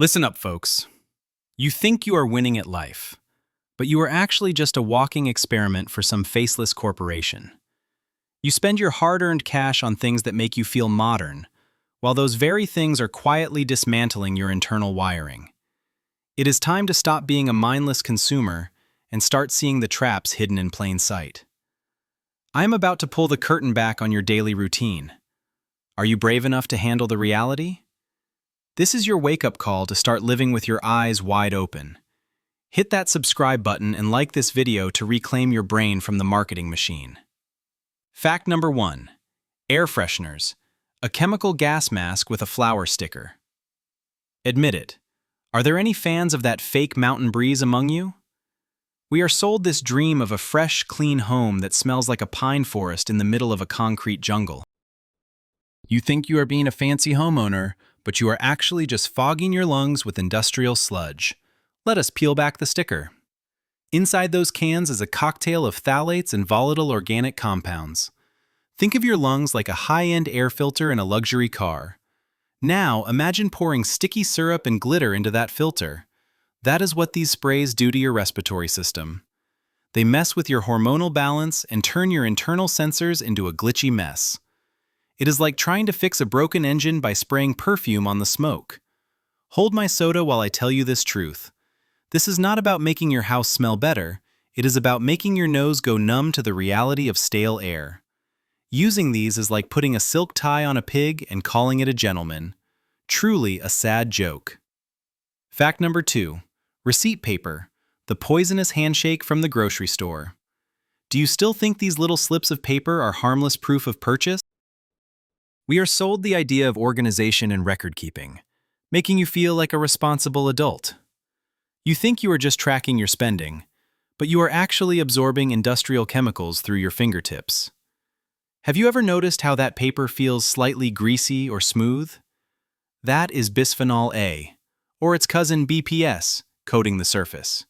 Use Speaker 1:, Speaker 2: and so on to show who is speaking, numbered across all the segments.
Speaker 1: Listen up, folks. You think you are winning at life, but you are actually just a walking experiment for some faceless corporation. You spend your hard-earned cash on things that make you feel modern, while those very things are quietly dismantling your internal wiring. It is time to stop being a mindless consumer and start seeing the traps hidden in plain sight. I am about to pull the curtain back on your daily routine. Are you brave enough to handle the reality? This is your wake-up call to start living with your eyes wide open. Hit that subscribe button and like this video to reclaim your brain from the marketing machine. Fact number 1. Air fresheners, a chemical gas mask with a flower sticker. Admit it. Are there any fans of that fake mountain breeze among you? We are sold this dream of a fresh, clean home that smells like a pine forest in the middle of a concrete jungle. You think you are being a fancy homeowner, but you are actually just fogging your lungs with industrial sludge. Let us peel back the sticker. Inside those cans is a cocktail of phthalates and volatile organic compounds. Think of your lungs like a high-end air filter in a luxury car. Now, imagine pouring sticky syrup and glitter into that filter. That is what these sprays do to your respiratory system. They mess with your hormonal balance and turn your internal sensors into a glitchy mess. It is like trying to fix a broken engine by spraying perfume on the smoke. Hold my soda while I tell you this truth. This is not about making your house smell better. It is about making your nose go numb to the reality of stale air. Using these is like putting a silk tie on a pig and calling it a gentleman. Truly a sad joke. Fact number 2. Receipt paper, the poisonous handshake from the grocery store. Do you still think these little slips of paper are harmless proof of purchase? We are sold the idea of organization and record-keeping, making you feel like a responsible adult. You think you are just tracking your spending, but you are actually absorbing industrial chemicals through your fingertips. Have you ever noticed how that paper feels slightly greasy or smooth? That is bisphenol A, or its cousin BPS, coating the surface.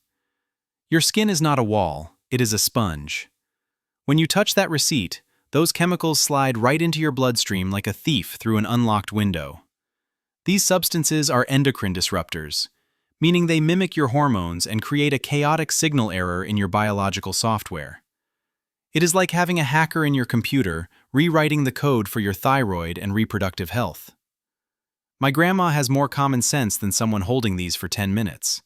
Speaker 1: Your skin is not a wall, it is a sponge. When you touch that receipt, those chemicals slide right into your bloodstream like a thief through an unlocked window. These substances are endocrine disruptors, meaning they mimic your hormones and create a chaotic signal error in your biological software. It is like having a hacker in your computer rewriting the code for your thyroid and reproductive health. My grandma has more common sense than someone holding these for 10 minutes.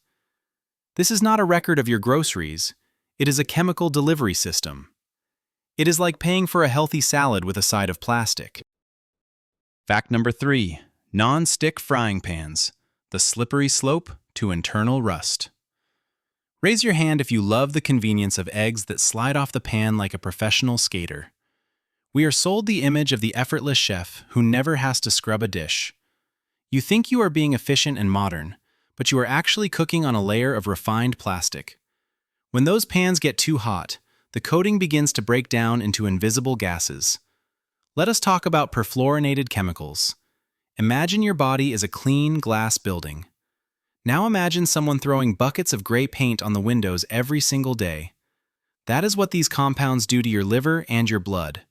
Speaker 1: This is not a record of your groceries, it is a chemical delivery system. It is like paying for a healthy salad with a side of plastic. Fact number 3. Non-stick frying pans, the slippery slope to internal rust. Raise your hand if you love the convenience of eggs that slide off the pan like a professional skater. We are sold the image of the effortless chef who never has to scrub a dish. You think you are being efficient and modern, but you are actually cooking on a layer of refined plastic. When those pans get too hot, the coating begins to break down into invisible gases. Let us talk about perfluorinated chemicals. Imagine your body is a clean glass building. Now imagine someone throwing buckets of gray paint on the windows every single day. That is what these compounds do to your liver and your blood.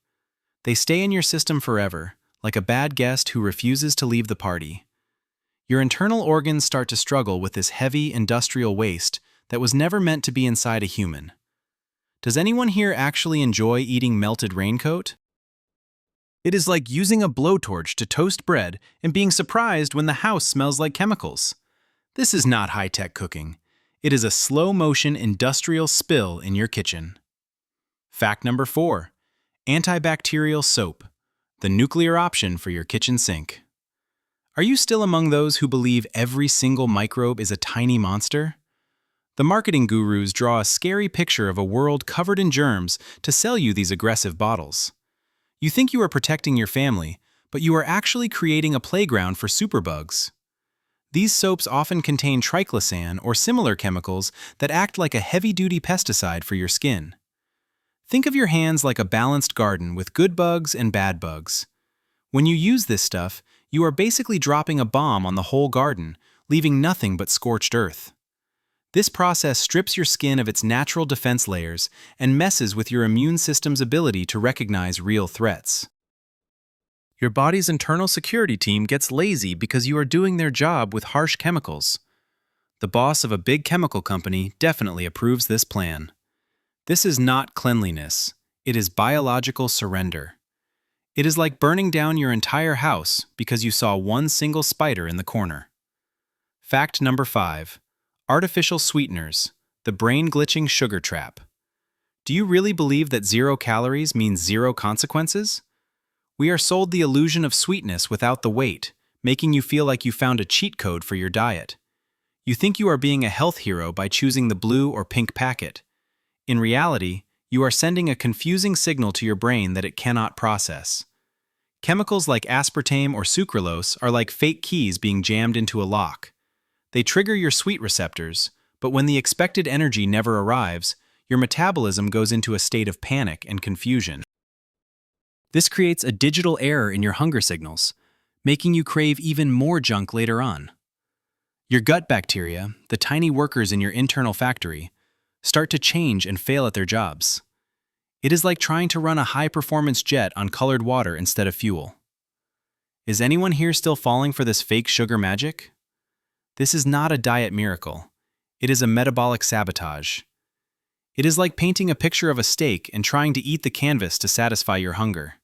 Speaker 1: They stay in your system forever, like a bad guest who refuses to leave the party. Your internal organs start to struggle with this heavy industrial waste that was never meant to be inside a human. Does anyone here actually enjoy eating melted raincoat? It is like using a blowtorch to toast bread and being surprised when the house smells like chemicals. This is not high-tech cooking. It is a slow-motion industrial spill in your kitchen. Fact number 4. Antibacterial soap, the nuclear option for your kitchen sink. Are you still among those who believe every single microbe is a tiny monster? The marketing gurus draw a scary picture of a world covered in germs to sell you these aggressive bottles. You think you are protecting your family, but you are actually creating a playground for superbugs. These soaps often contain triclosan or similar chemicals that act like a heavy-duty pesticide for your skin. Think of your hands like a balanced garden with good bugs and bad bugs. When you use this stuff, you are basically dropping a bomb on the whole garden, leaving nothing but scorched earth. This process strips your skin of its natural defense layers and messes with your immune system's ability to recognize real threats. Your body's internal security team gets lazy because you are doing their job with harsh chemicals. The boss of a big chemical company definitely approves this plan. This is not cleanliness. It is biological surrender. It is like burning down your entire house because you saw one single spider in the corner. Fact number 5. Artificial sweeteners, the brain-glitching sugar trap. Do you really believe that 0 calories means 0 consequences? We are sold the illusion of sweetness without the weight, making you feel like you found a cheat code for your diet. You think you are being a health hero by choosing the blue or pink packet. In reality, you are sending a confusing signal to your brain that it cannot process. Chemicals like aspartame or sucralose are like fake keys being jammed into a lock. They trigger your sweet receptors, but when the expected energy never arrives, your metabolism goes into a state of panic and confusion. This creates a digital error in your hunger signals, making you crave even more junk later on. Your gut bacteria, the tiny workers in your internal factory, start to change and fail at their jobs. It is like trying to run a high-performance jet on colored water instead of fuel. Is anyone here still falling for this fake sugar magic? This is not a diet miracle. It is a metabolic sabotage. It is like painting a picture of a steak and trying to eat the canvas to satisfy your hunger.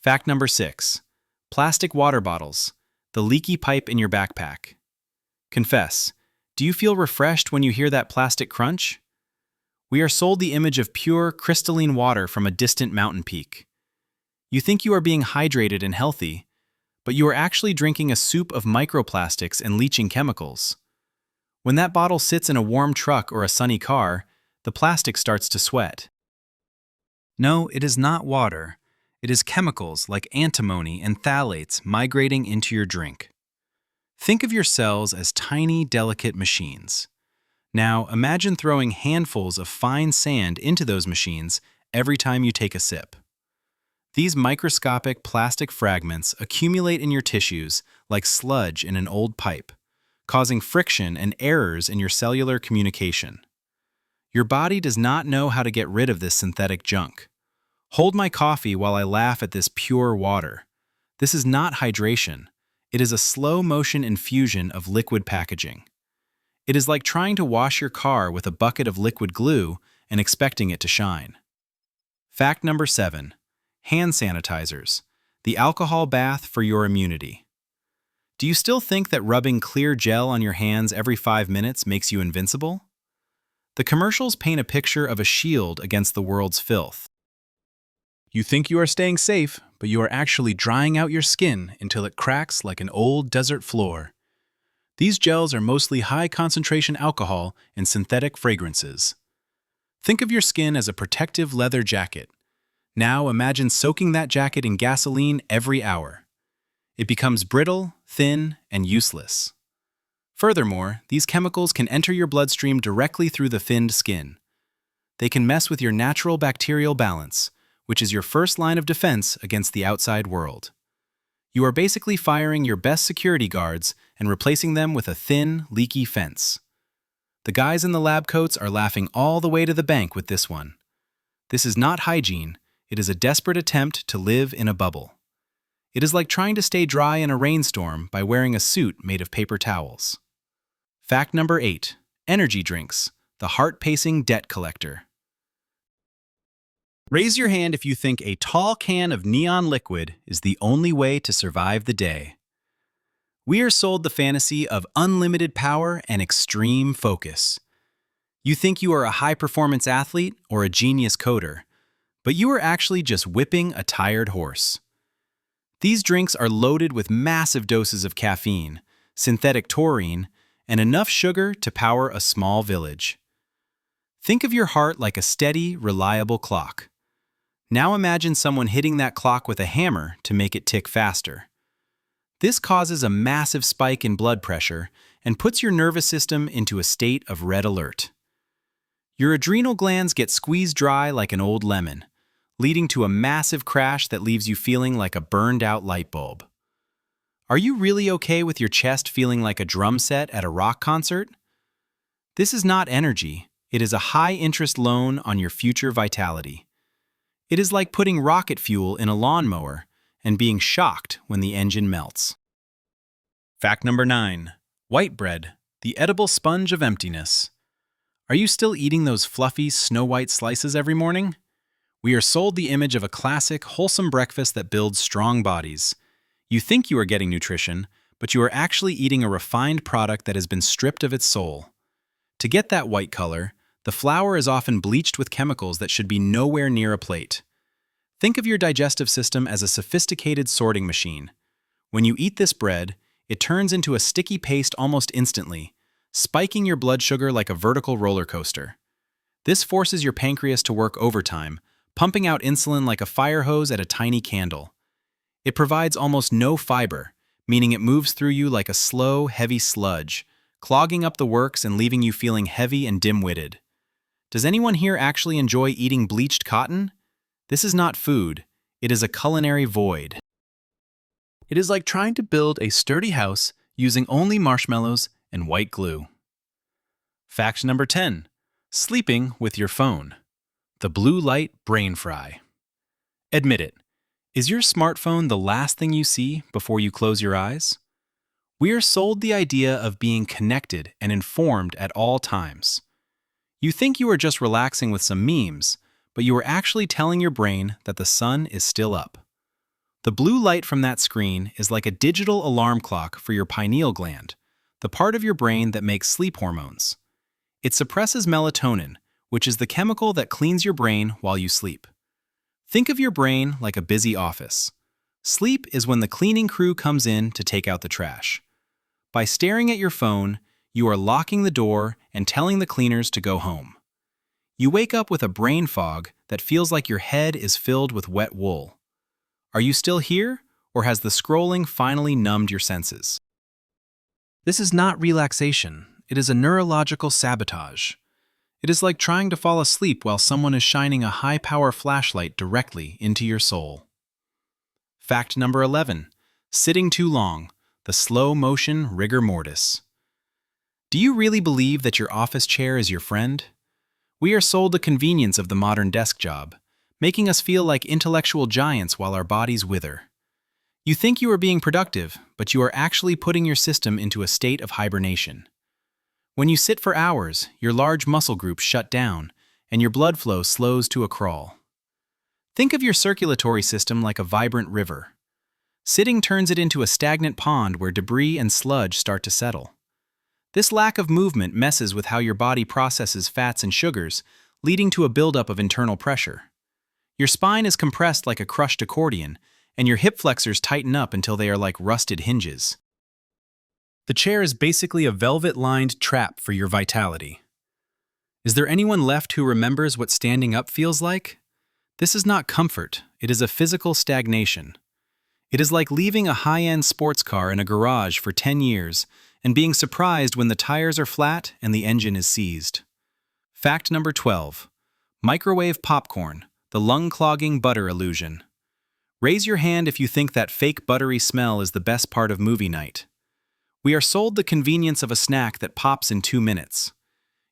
Speaker 1: Fact number 6. Plastic water bottles, the leaky pipe in your backpack. Confess, do you feel refreshed when you hear that plastic crunch? We are sold the image of pure, crystalline water from a distant mountain peak. You think you are being hydrated and healthy, but you are actually drinking a soup of microplastics and leaching chemicals. When that bottle sits in a warm truck or a sunny car, the plastic starts to sweat. No, it is not water. It is chemicals like antimony and phthalates migrating into your drink. Think of your cells as tiny, delicate machines. Now, imagine throwing handfuls of fine sand into those machines every time you take a sip. These microscopic plastic fragments accumulate in your tissues like sludge in an old pipe, causing friction and errors in your cellular communication. Your body does not know how to get rid of this synthetic junk. Hold my coffee while I laugh at this pure water. This is not hydration. It is a slow-motion infusion of liquid packaging. It is like trying to wash your car with a bucket of liquid glue and expecting it to shine. Fact number 7. Hand sanitizers, the alcohol bath for your immunity. Do you still think that rubbing clear gel on your hands every 5 minutes makes you invincible? The commercials paint a picture of a shield against the world's filth. You think you are staying safe, but you are actually drying out your skin until it cracks like an old desert floor. These gels are mostly high-concentration alcohol and synthetic fragrances. Think of your skin as a protective leather jacket. Now imagine soaking that jacket in gasoline every hour. It becomes brittle, thin, and useless. Furthermore, these chemicals can enter your bloodstream directly through the thinned skin. They can mess with your natural bacterial balance, which is your first line of defense against the outside world. You are basically firing your best security guards and replacing them with a thin, leaky fence. The guys in the lab coats are laughing all the way to the bank with this one. This is not hygiene, it is a desperate attempt to live in a bubble. It is like trying to stay dry in a rainstorm by wearing a suit made of paper towels. Fact number 8. Energy drinks, the heart-pacing debt collector. Raise your hand if you think a tall can of neon liquid is the only way to survive the day. We are sold the fantasy of unlimited power and extreme focus. You think you are a high-performance athlete or a genius coder, but you are actually just whipping a tired horse. These drinks are loaded with massive doses of caffeine, synthetic taurine, and enough sugar to power a small village. Think of your heart like a steady, reliable clock. Now imagine someone hitting that clock with a hammer to make it tick faster. This causes a massive spike in blood pressure and puts your nervous system into a state of red alert. Your adrenal glands get squeezed dry like an old lemon, leading to a massive crash that leaves you feeling like a burned-out light bulb. Are you really okay with your chest feeling like a drum set at a rock concert? This is not energy. It is a high-interest loan on your future vitality. It is like putting rocket fuel in a lawnmower and being shocked when the engine melts. Fact number 9. White bread, the edible sponge of emptiness. Are you still eating those fluffy, snow-white slices every morning? We are sold the image of a classic, wholesome breakfast that builds strong bodies. You think you are getting nutrition, but you are actually eating a refined product that has been stripped of its soul. To get that white color, the flour is often bleached with chemicals that should be nowhere near a plate. Think of your digestive system as a sophisticated sorting machine. When you eat this bread, it turns into a sticky paste almost instantly, spiking your blood sugar like a vertical roller coaster. This forces your pancreas to work overtime, pumping out insulin like a fire hose at a tiny candle. It provides almost no fiber, meaning it moves through you like a slow, heavy sludge, clogging up the works and leaving you feeling heavy and dim-witted. Does anyone here actually enjoy eating bleached cotton? This is not food, it is a culinary void. It is like trying to build a sturdy house using only marshmallows and white glue. Fact number 10. Sleeping with your phone. The blue light brain fry. Admit it, is your smartphone the last thing you see before you close your eyes? We are sold the idea of being connected and informed at all times. You think you are just relaxing with some memes, but you are actually telling your brain that the sun is still up. The blue light from that screen is like a digital alarm clock for your pineal gland, the part of your brain that makes sleep hormones. It suppresses melatonin, which is the chemical that cleans your brain while you sleep. Think of your brain like a busy office. Sleep is when the cleaning crew comes in to take out the trash. By staring at your phone, you are locking the door and telling the cleaners to go home. You wake up with a brain fog that feels like your head is filled with wet wool. Are you still here, or has the scrolling finally numbed your senses? This is not relaxation, it is a neurological sabotage. It is like trying to fall asleep while someone is shining a high-power flashlight directly into your soul. Fact number 11. Sitting too long, the slow-motion rigor mortis. Do you really believe that your office chair is your friend? We are sold the convenience of the modern desk job, making us feel like intellectual giants while our bodies wither. You think you are being productive, but you are actually putting your system into a state of hibernation. When you sit for hours, your large muscle groups shut down, and your blood flow slows to a crawl. Think of your circulatory system like a vibrant river. Sitting turns it into a stagnant pond where debris and sludge start to settle. This lack of movement messes with how your body processes fats and sugars, leading to a buildup of internal pressure. Your spine is compressed like a crushed accordion, and your hip flexors tighten up until they are like rusted hinges. The chair is basically a velvet-lined trap for your vitality. Is there anyone left who remembers what standing up feels like? This is not comfort, it is a physical stagnation. It is like leaving a high-end sports car in a garage for 10 years and being surprised when the tires are flat and the engine is seized. Fact number 12. Microwave popcorn, the lung-clogging butter illusion. Raise your hand if you think that fake buttery smell is the best part of movie night. We are sold the convenience of a snack that pops in 2 minutes.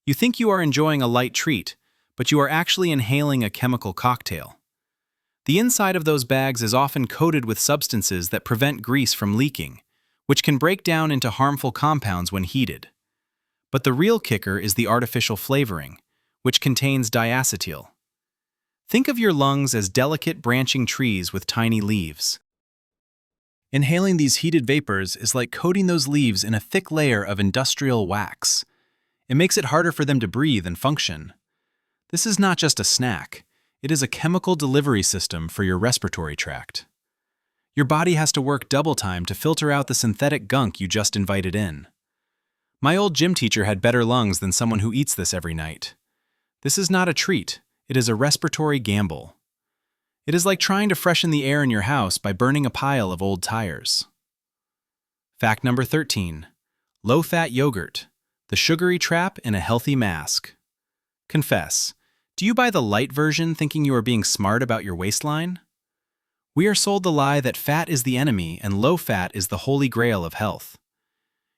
Speaker 1: You think you are enjoying a light treat, but you are actually inhaling a chemical cocktail. The inside of those bags is often coated with substances that prevent grease from leaking, which can break down into harmful compounds when heated. But the real kicker is the artificial flavoring, which contains diacetyl. Think of your lungs as delicate branching trees with tiny leaves. Inhaling these heated vapors is like coating those leaves in a thick layer of industrial wax. It makes it harder for them to breathe and function. This is not just a snack, it is a chemical delivery system for your respiratory tract. Your body has to work double time to filter out the synthetic gunk you just invited in. My old gym teacher had better lungs than someone who eats this every night. This is not a treat, it is a respiratory gamble. It is like trying to freshen the air in your house by burning a pile of old tires. Fact number 13. Low-fat yogurt, the sugary trap in a healthy mask. Confess, do you buy the light version thinking you are being smart about your waistline? We are sold the lie that fat is the enemy and low fat is the holy grail of health.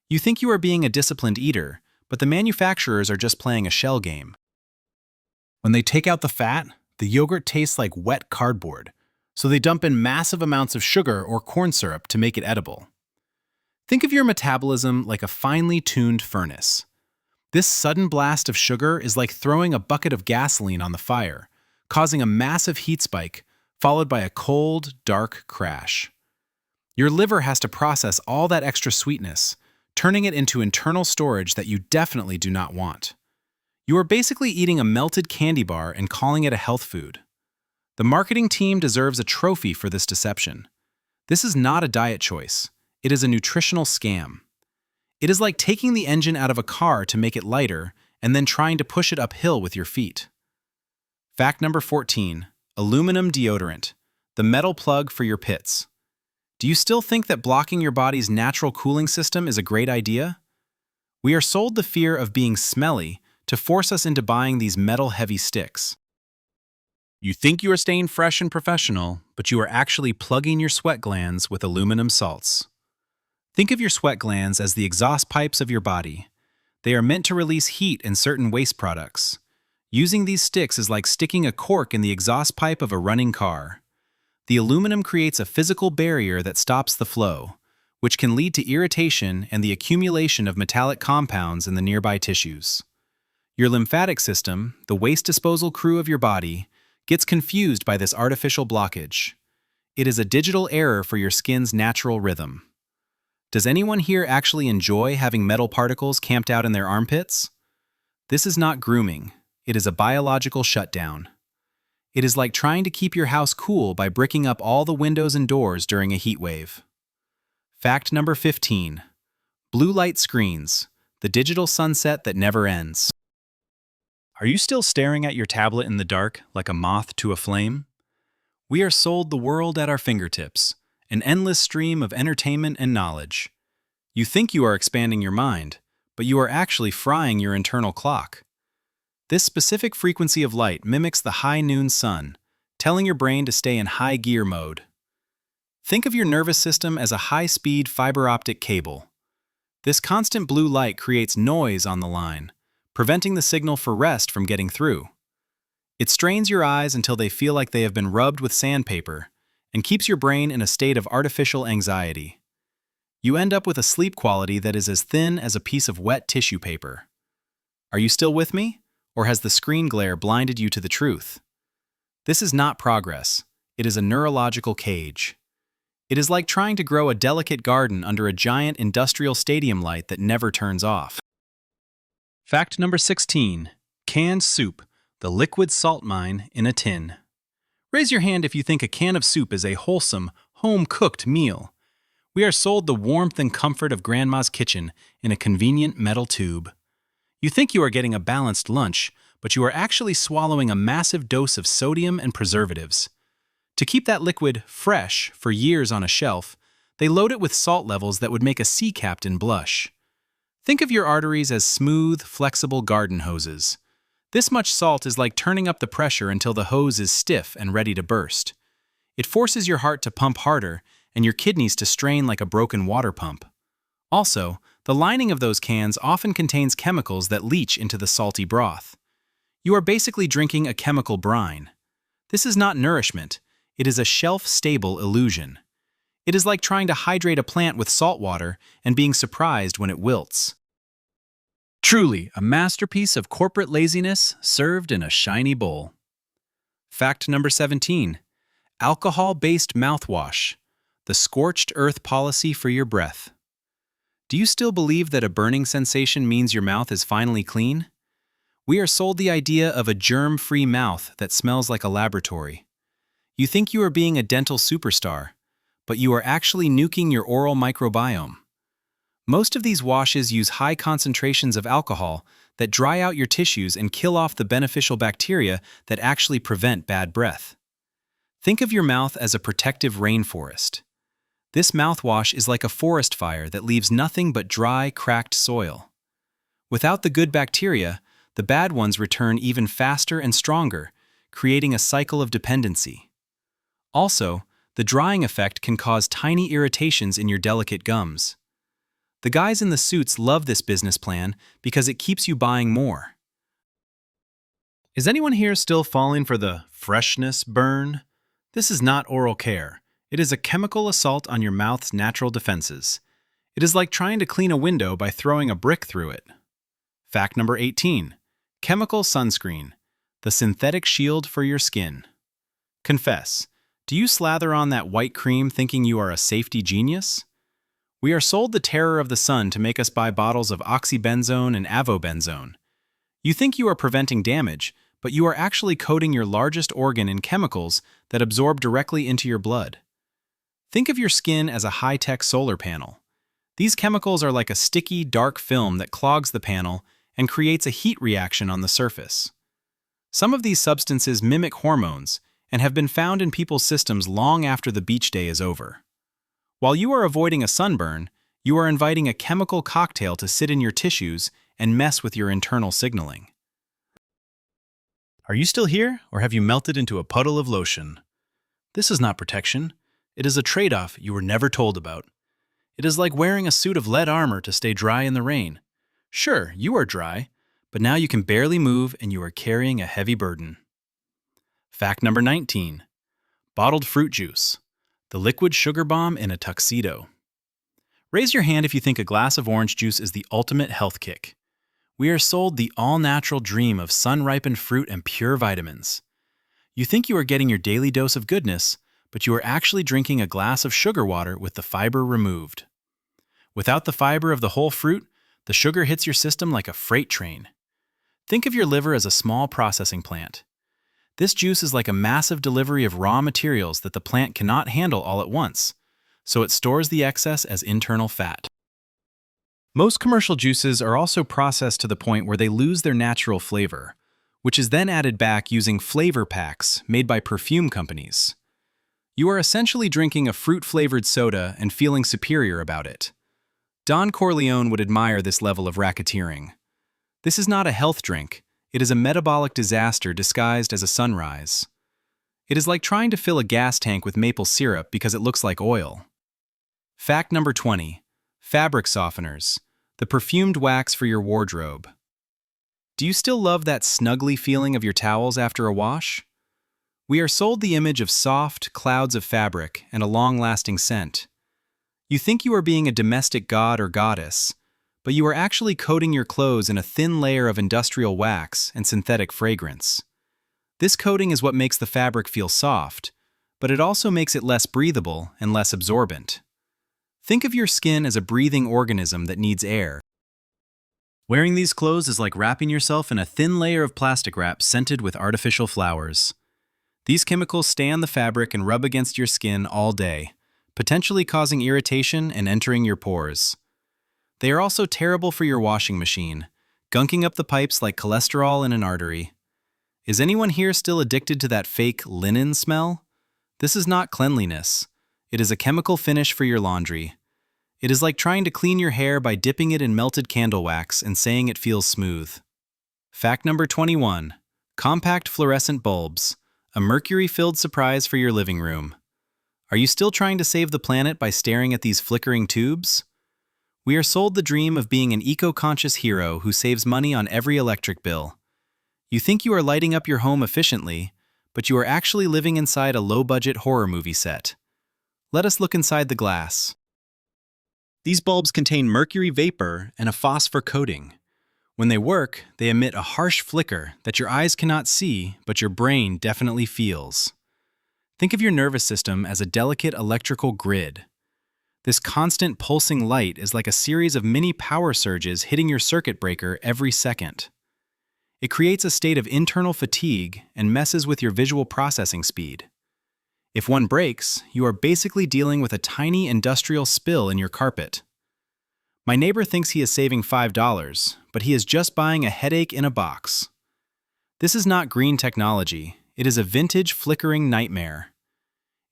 Speaker 1: You think you are being a disciplined eater, but the manufacturers are just playing a shell game. When they take out the fat, the yogurt tastes like wet cardboard, so they dump in massive amounts of sugar or corn syrup to make it edible. Think of your metabolism like a finely tuned furnace. This sudden blast of sugar is like throwing a bucket of gasoline on the fire, causing a massive heat spike, followed by a cold, dark crash. Your liver has to process all that extra sweetness, turning it into internal storage that you definitely do not want. You are basically eating a melted candy bar and calling it a health food. The marketing team deserves a trophy for this deception. This is not a diet choice. It is a nutritional scam. It is like taking the engine out of a car to make it lighter and then trying to push it uphill with your feet. Fact number 14. Aluminum deodorant, the metal plug for your pits. Do you still think that blocking your body's natural cooling system is a great idea? We are sold the fear of being smelly to force us into buying these metal-heavy sticks. You think you are staying fresh and professional, but you are actually plugging your sweat glands with aluminum salts. Think of your sweat glands as the exhaust pipes of your body. They are meant to release heat and certain waste products. Using these sticks is like sticking a cork in the exhaust pipe of a running car. The aluminum creates a physical barrier that stops the flow, which can lead to irritation and the accumulation of metallic compounds in the nearby tissues. Your lymphatic system, the waste disposal crew of your body, gets confused by this artificial blockage. It is a digital error for your skin's natural rhythm. Does anyone here actually enjoy having metal particles camped out in their armpits? This is not grooming. It is a biological shutdown. It is like trying to keep your house cool by bricking up all the windows and doors during a heat wave. Fact number 15. Blue light screens, the digital sunset that never ends. Are you still staring at your tablet in the dark like a moth to a flame? We are sold the world at our fingertips, an endless stream of entertainment and knowledge. You think you are expanding your mind, but you are actually frying your internal clock. This specific frequency of light mimics the high noon sun, telling your brain to stay in high gear mode. Think of your nervous system as a high-speed fiber optic cable. This constant blue light creates noise on the line, preventing the signal for rest from getting through. It strains your eyes until they feel like they have been rubbed with sandpaper and keeps your brain in a state of artificial anxiety. You end up with a sleep quality that is as thin as a piece of wet tissue paper. Are you still with me? Or has the screen glare blinded you to the truth? This is not progress. It is a neurological cage. It is like trying to grow a delicate garden under a giant industrial stadium light that never turns off. Fact number 16. Canned soup, the liquid salt mine in a tin. Raise your hand if you think a can of soup is a wholesome, home-cooked meal. We are sold the warmth and comfort of Grandma's kitchen in a convenient metal tube. You think you are getting a balanced lunch, but you are actually swallowing a massive dose of sodium and preservatives. To keep that liquid fresh for years on a shelf, they load it with salt levels that would make a sea captain blush. Think of your arteries as smooth, flexible garden hoses. This much salt is like turning up the pressure until the hose is stiff and ready to burst. It forces your heart to pump harder and your kidneys to strain like a broken water pump. Also, the lining of those cans often contains chemicals that leach into the salty broth. You are basically drinking a chemical brine. This is not nourishment. It is a shelf-stable illusion. It is like trying to hydrate a plant with salt water and being surprised when it wilts. Truly, a masterpiece of corporate laziness served in a shiny bowl. Fact number 17. Alcohol-based mouthwash, the scorched earth policy for your breath. Do you still believe that a burning sensation means your mouth is finally clean? We are sold the idea of a germ-free mouth that smells like a laboratory. You think you are being a dental superstar, but you are actually nuking your oral microbiome. Most of these washes use high concentrations of alcohol that dry out your tissues and kill off the beneficial bacteria that actually prevent bad breath. Think of your mouth as a protective rainforest. This mouthwash is like a forest fire that leaves nothing but dry, cracked soil. Without the good bacteria, the bad ones return even faster and stronger, creating a cycle of dependency. Also, the drying effect can cause tiny irritations in your delicate gums. The guys in the suits love this business plan because it keeps you buying more. Is anyone here still falling for the freshness burn? This is not oral care. It is a chemical assault on your mouth's natural defenses. It is like trying to clean a window by throwing a brick through it. Fact number 18. Chemical sunscreen, the synthetic shield for your skin. Confess, do you slather on that white cream thinking you are a safety genius? We are sold the terror of the sun to make us buy bottles of oxybenzone and avobenzone. You think you are preventing damage, but you are actually coating your largest organ in chemicals that absorb directly into your blood. Think of your skin as a high-tech solar panel. These chemicals are like a sticky, dark film that clogs the panel and creates a heat reaction on the surface. Some of these substances mimic hormones and have been found in people's systems long after the beach day is over. While you are avoiding a sunburn, you are inviting a chemical cocktail to sit in your tissues and mess with your internal signaling. Are you still here, or have you melted into a puddle of lotion? This is not protection. It is a trade-off you were never told about. It is like wearing a suit of lead armor to stay dry in the rain. Sure, you are dry, but now you can barely move and you are carrying a heavy burden. Fact number 19. Bottled fruit juice, the liquid sugar bomb in a tuxedo. Raise your hand if you think a glass of orange juice is the ultimate health kick. We are sold the all-natural dream of sun-ripened fruit and pure vitamins. You think you are getting your daily dose of goodness, but you are actually drinking a glass of sugar water with the fiber removed. Without the fiber of the whole fruit, the sugar hits your system like a freight train. Think of your liver as a small processing plant. This juice is like a massive delivery of raw materials that the plant cannot handle all at once, so it stores the excess as internal fat. Most commercial juices are also processed to the point where they lose their natural flavor, which is then added back using flavor packs made by perfume companies. You are essentially drinking a fruit-flavored soda and feeling superior about it. Don Corleone would admire this level of racketeering. This is not a health drink. It is a metabolic disaster disguised as a sunrise. It is like trying to fill a gas tank with maple syrup because it looks like oil. Fact number 20. Fabric softeners, the perfumed wax for your wardrobe. Do you still love that snuggly feeling of your towels after a wash? We are sold the image of soft clouds of fabric and a long-lasting scent. You think you are being a domestic god or goddess, but you are actually coating your clothes in a thin layer of industrial wax and synthetic fragrance. This coating is what makes the fabric feel soft, but it also makes it less breathable and less absorbent. Think of your skin as a breathing organism that needs air. Wearing these clothes is like wrapping yourself in a thin layer of plastic wrap scented with artificial flowers. These chemicals stay on the fabric and rub against your skin all day, potentially causing irritation and entering your pores. They are also terrible for your washing machine, gunking up the pipes like cholesterol in an artery. Is anyone here still addicted to that fake linen smell? This is not cleanliness. It is a chemical finish for your laundry. It is like trying to clean your hair by dipping it in melted candle wax and saying it feels smooth. Fact number 21. Compact fluorescent bulbs, a mercury-filled surprise for your living room. Are you still trying to save the planet by staring at these flickering tubes? We are sold the dream of being an eco-conscious hero who saves money on every electric bill. You think you are lighting up your home efficiently, but you are actually living inside a low-budget horror movie set. Let us look inside the glass. These bulbs contain mercury vapor and a phosphor coating. When they work, they emit a harsh flicker that your eyes cannot see, but your brain definitely feels. Think of your nervous system as a delicate electrical grid. This constant pulsing light is like a series of mini power surges hitting your circuit breaker every second. It creates a state of internal fatigue and messes with your visual processing speed. If one breaks, you are basically dealing with a tiny industrial spill in your carpet. My neighbor thinks he is saving $5, but he is just buying a headache in a box. This is not green technology. It is a vintage flickering nightmare.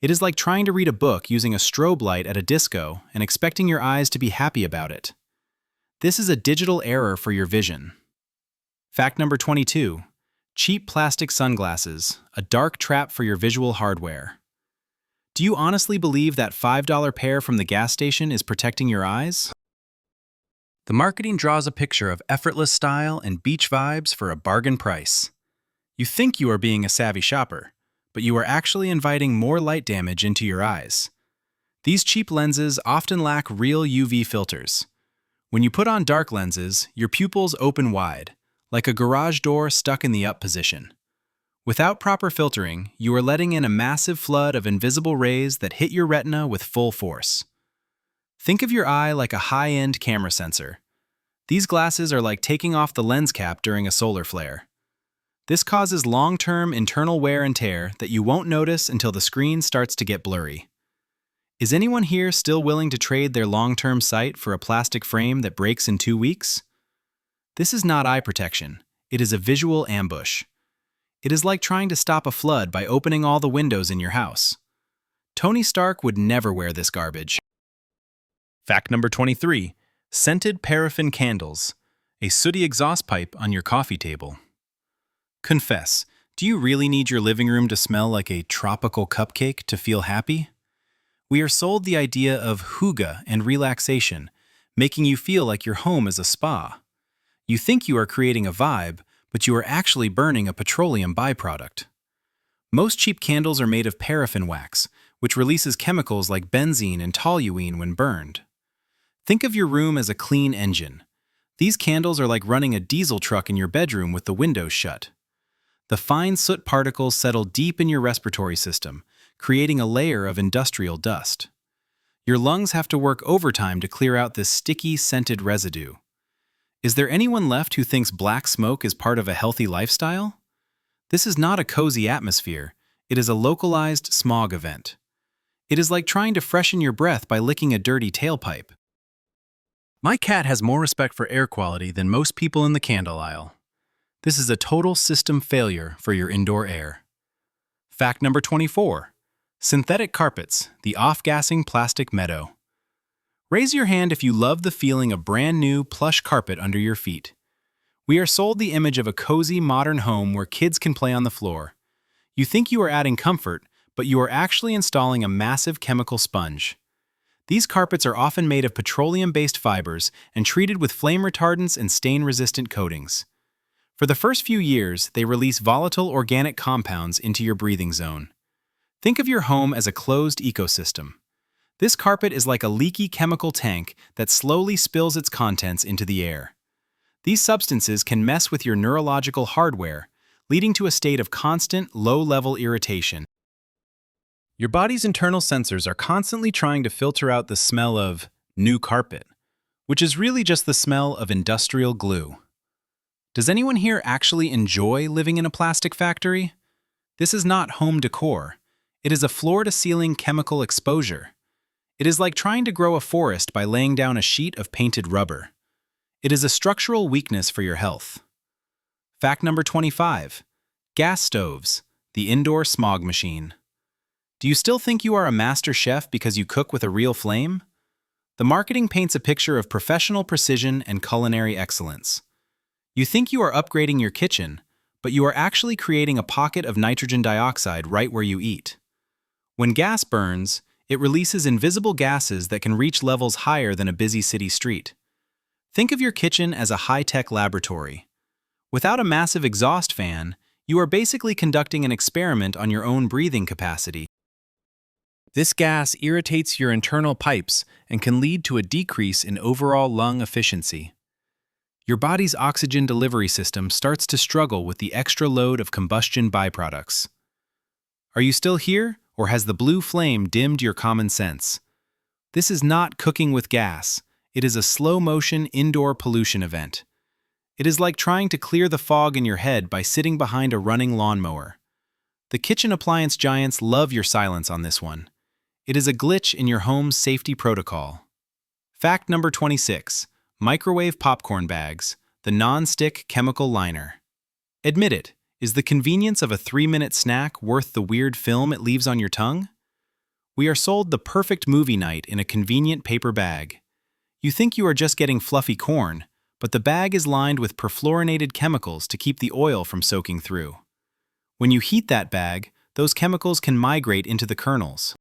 Speaker 1: It is like trying to read a book using a strobe light at a disco and expecting your eyes to be happy about it. This is a digital error for your vision. Fact number 22. Cheap plastic sunglasses, a dark trap for your visual hardware. Do you honestly believe that $5 pair from the gas station is protecting your eyes? The marketing draws a picture of effortless style and beach vibes for a bargain price. You think you are being a savvy shopper, but you are actually inviting more light damage into your eyes. These cheap lenses often lack real UV filters. When you put on dark lenses, your pupils open wide, like a garage door stuck in the up position. Without proper filtering, you are letting in a massive flood of invisible rays that hit your retina with full force. Think of your eye like a high-end camera sensor. These glasses are like taking off the lens cap during a solar flare. This causes long-term internal wear and tear that you won't notice until the screen starts to get blurry. Is anyone here still willing to trade their long-term sight for a plastic frame that breaks in 2 weeks? This is not eye protection. It is a visual ambush. It is like trying to stop a flood by opening all the windows in your house. Tony Stark would never wear this garbage. Fact number 23. Scented paraffin candles. A sooty exhaust pipe on your coffee table. Confess, do you really need your living room to smell like a tropical cupcake to feel happy? We are sold the idea of hygge and relaxation, making you feel like your home is a spa. You think you are creating a vibe, but you are actually burning a petroleum byproduct. Most cheap candles are made of paraffin wax, which releases chemicals like benzene and toluene when burned. Think of your room as a clean engine. These candles are like running a diesel truck in your bedroom with the windows shut. The fine soot particles settle deep in your respiratory system, creating a layer of industrial dust. Your lungs have to work overtime to clear out this sticky, scented residue. Is there anyone left who thinks black smoke is part of a healthy lifestyle? This is not a cozy atmosphere. It is a localized smog event. It is like trying to freshen your breath by licking a dirty tailpipe. My cat has more respect for air quality than most people in the candle aisle. This is a total system failure for your indoor air. Fact number 24. Synthetic carpets, the off-gassing plastic meadow. Raise your hand if you love the feeling of brand new, plush carpet under your feet. We are sold the image of a cozy, modern home where kids can play on the floor. You think you are adding comfort, but you are actually installing a massive chemical sponge. These carpets are often made of petroleum-based fibers and treated with flame retardants and stain-resistant coatings. For the first few years, they release volatile organic compounds into your breathing zone. Think of your home as a closed ecosystem. This carpet is like a leaky chemical tank that slowly spills its contents into the air. These substances can mess with your neurological hardware, leading to a state of constant, low-level irritation. Your body's internal sensors are constantly trying to filter out the smell of new carpet, which is really just the smell of industrial glue. Does anyone here actually enjoy living in a plastic factory? This is not home decor. It is a floor-to-ceiling chemical exposure. It is like trying to grow a forest by laying down a sheet of painted rubber. It is a structural weakness for your health. Fact number 25. Gas stoves, the indoor smog machine. Do you still think you are a master chef because you cook with a real flame? The marketing paints a picture of professional precision and culinary excellence. You think you are upgrading your kitchen, but you are actually creating a pocket of nitrogen dioxide right where you eat. When gas burns, it releases invisible gases that can reach levels higher than a busy city street. Think of your kitchen as a high-tech laboratory. Without a massive exhaust fan, you are basically conducting an experiment on your own breathing capacity. This gas irritates your internal pipes and can lead to a decrease in overall lung efficiency. Your body's oxygen delivery system starts to struggle with the extra load of combustion byproducts. Are you still here, or has the blue flame dimmed your common sense? This is not cooking with gas. It is a slow-motion indoor pollution event. It is like trying to clear the fog in your head by sitting behind a running lawnmower. The kitchen appliance giants love your silence on this one. It is a glitch in your home's safety protocol. Fact number 26. Microwave popcorn bags, the non-stick chemical liner. Admit it, is the convenience of a 3-minute snack worth the weird film it leaves on your tongue? We are sold the perfect movie night in a convenient paper bag. You think you are just getting fluffy corn, but the bag is lined with perfluorinated chemicals to keep the oil from soaking through. When you heat that bag, those chemicals can migrate into the kernels.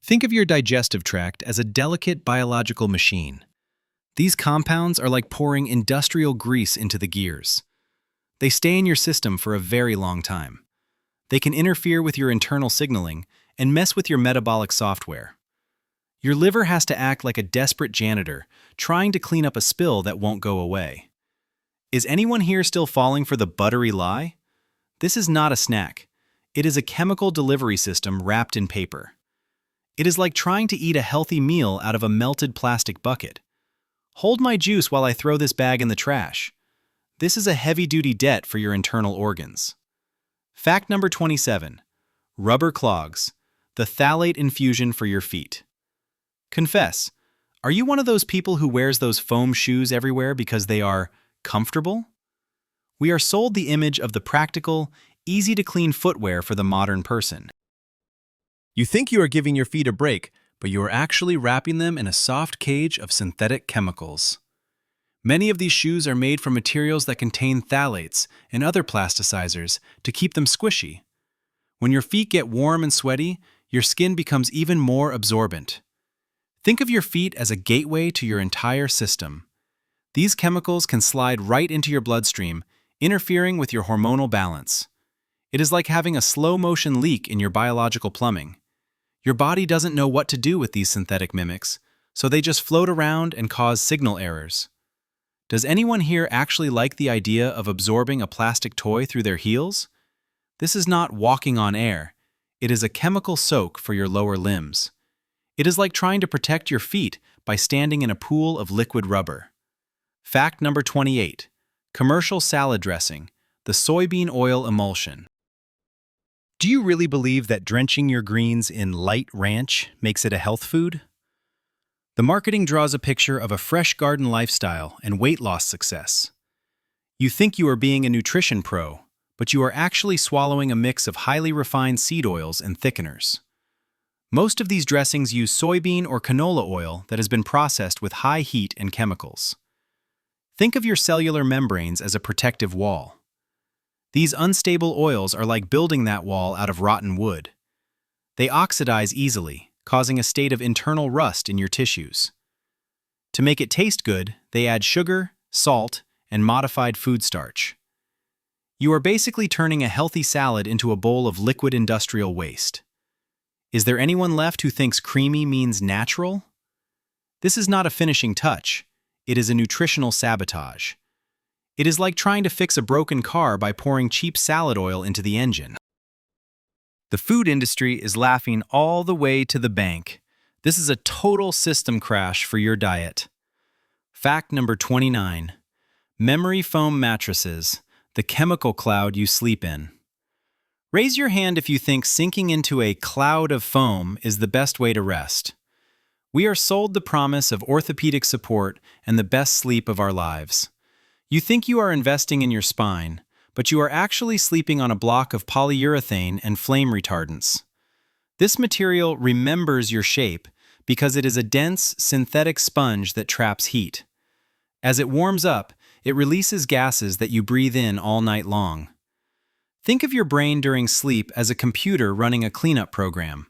Speaker 1: Think of your digestive tract as a delicate biological machine. These compounds are like pouring industrial grease into the gears. They stay in your system for a very long time. They can interfere with your internal signaling and mess with your metabolic software. Your liver has to act like a desperate janitor, trying to clean up a spill that won't go away. Is anyone here still falling for the buttery lie? This is not a snack. It is a chemical delivery system wrapped in paper. It is like trying to eat a healthy meal out of a melted plastic bucket. Hold my juice while I throw this bag in the trash. This is a heavy-duty debt for your internal organs. Fact number 27. Rubber clogs, the phthalate infusion for your feet. Confess, are you one of those people who wears those foam shoes everywhere because they are comfortable? We are sold the image of the practical, easy-to-clean footwear for the modern person. You think you are giving your feet a break, but you are actually wrapping them in a soft cage of synthetic chemicals. Many of these shoes are made from materials that contain phthalates and other plasticizers to keep them squishy. When your feet get warm and sweaty, your skin becomes even more absorbent. Think of your feet as a gateway to your entire system. These chemicals can slide right into your bloodstream, interfering with your hormonal balance. It is like having a slow-motion leak in your biological plumbing. Your body doesn't know what to do with these synthetic mimics, so they just float around and cause signal errors. Does anyone here actually like the idea of absorbing a plastic toy through their heels? This is not walking on air. It is a chemical soak for your lower limbs. It is like trying to protect your feet by standing in a pool of liquid rubber. Fact number 28. Commercial salad dressing, the soybean oil emulsion. Do you really believe that drenching your greens in light ranch makes it a health food? The marketing draws a picture of a fresh garden lifestyle and weight loss success. You think you are being a nutrition pro, but you are actually swallowing a mix of highly refined seed oils and thickeners. Most of these dressings use soybean or canola oil that has been processed with high heat and chemicals. Think of your cellular membranes as a protective wall. These unstable oils are like building that wall out of rotten wood. They oxidize easily, causing a state of internal rust in your tissues. To make it taste good, they add sugar, salt, and modified food starch. You are basically turning a healthy salad into a bowl of liquid industrial waste. Is there anyone left who thinks creamy means natural? This is not a finishing touch. It is a nutritional sabotage. It is like trying to fix a broken car by pouring cheap salad oil into the engine. The food industry is laughing all the way to the bank. This is a total system crash for your diet. Fact number 29. Memory foam mattresses, the chemical cloud you sleep in. Raise your hand if you think sinking into a cloud of foam is the best way to rest. We are sold the promise of orthopedic support and the best sleep of our lives. You think you are investing in your spine, but you are actually sleeping on a block of polyurethane and flame retardants. This material remembers your shape because it is a dense, synthetic sponge that traps heat. As it warms up, it releases gases that you breathe in all night long. Think of your brain during sleep as a computer running a cleanup program.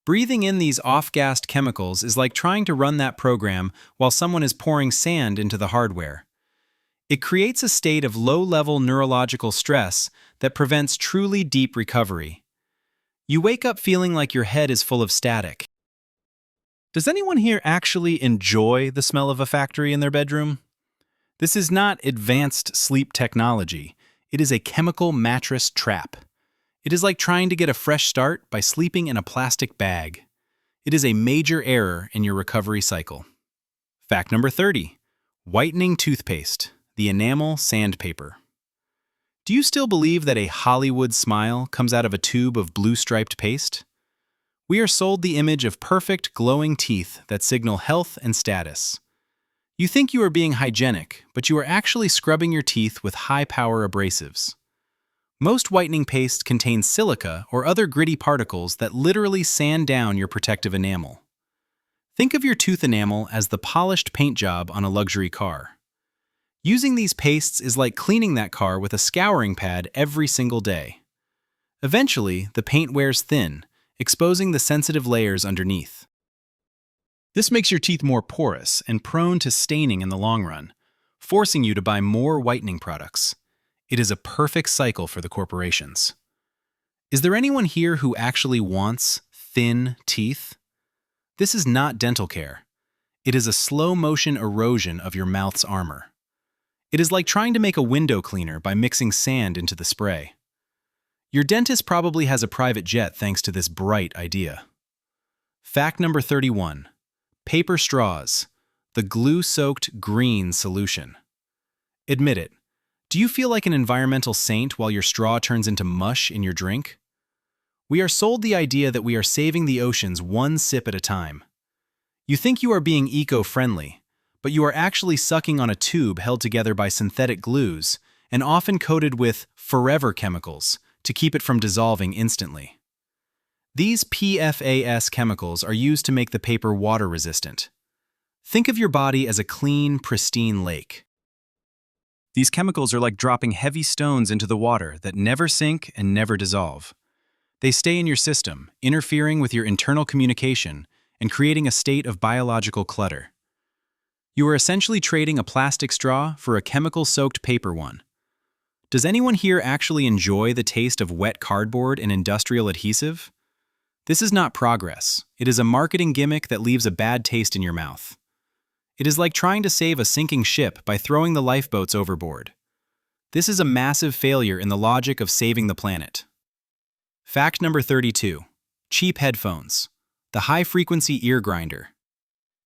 Speaker 1: Breathing in these off-gassed chemicals is like trying to run that program while someone is pouring sand into the hardware. It creates a state of low-level neurological stress that prevents truly deep recovery. You wake up feeling like your head is full of static. Does anyone here actually enjoy the smell of a factory in their bedroom? This is not advanced sleep technology. It is a chemical mattress trap. It is like trying to get a fresh start by sleeping in a plastic bag. It is a major error in your recovery cycle. Fact number 30. Whitening toothpaste, the enamel sandpaper. Do you still believe that a Hollywood smile comes out of a tube of blue-striped paste? We are sold the image of perfect, glowing teeth that signal health and status. You think you are being hygienic, but you are actually scrubbing your teeth with high-power abrasives. Most whitening paste contains silica or other gritty particles that literally sand down your protective enamel. Think of your tooth enamel as the polished paint job on a luxury car. Using these pastes is like cleaning that car with a scouring pad every single day. Eventually, the paint wears thin, exposing the sensitive layers underneath. This makes your teeth more porous and prone to staining in the long run, forcing you to buy more whitening products. It is a perfect cycle for the corporations. Is there anyone here who actually wants thin teeth? This is not dental care. It is a slow-motion erosion of your mouth's armor. It is like trying to make a window cleaner by mixing sand into the spray. Your dentist probably has a private jet thanks to this bright idea. Fact number 31. Paper straws, the glue-soaked green solution. Admit it. Do you feel like an environmental saint while your straw turns into mush in your drink? We are sold the idea that we are saving the oceans one sip at a time. You think you are being eco-friendly, but you are actually sucking on a tube held together by synthetic glues and often coated with forever chemicals to keep it from dissolving instantly. These PFAS chemicals are used to make the paper water-resistant. Think of your body as a clean, pristine lake. These chemicals are like dropping heavy stones into the water that never sink and never dissolve. They stay in your system, interfering with your internal communication and creating a state of biological clutter. You are essentially trading a plastic straw for a chemical-soaked paper one. Does anyone here actually enjoy the taste of wet cardboard and industrial adhesive? This is not progress. It is a marketing gimmick that leaves a bad taste in your mouth. It is like trying to save a sinking ship by throwing the lifeboats overboard. This is a massive failure in the logic of saving the planet. Fact number 32. Cheap headphones. The high-frequency ear grinder.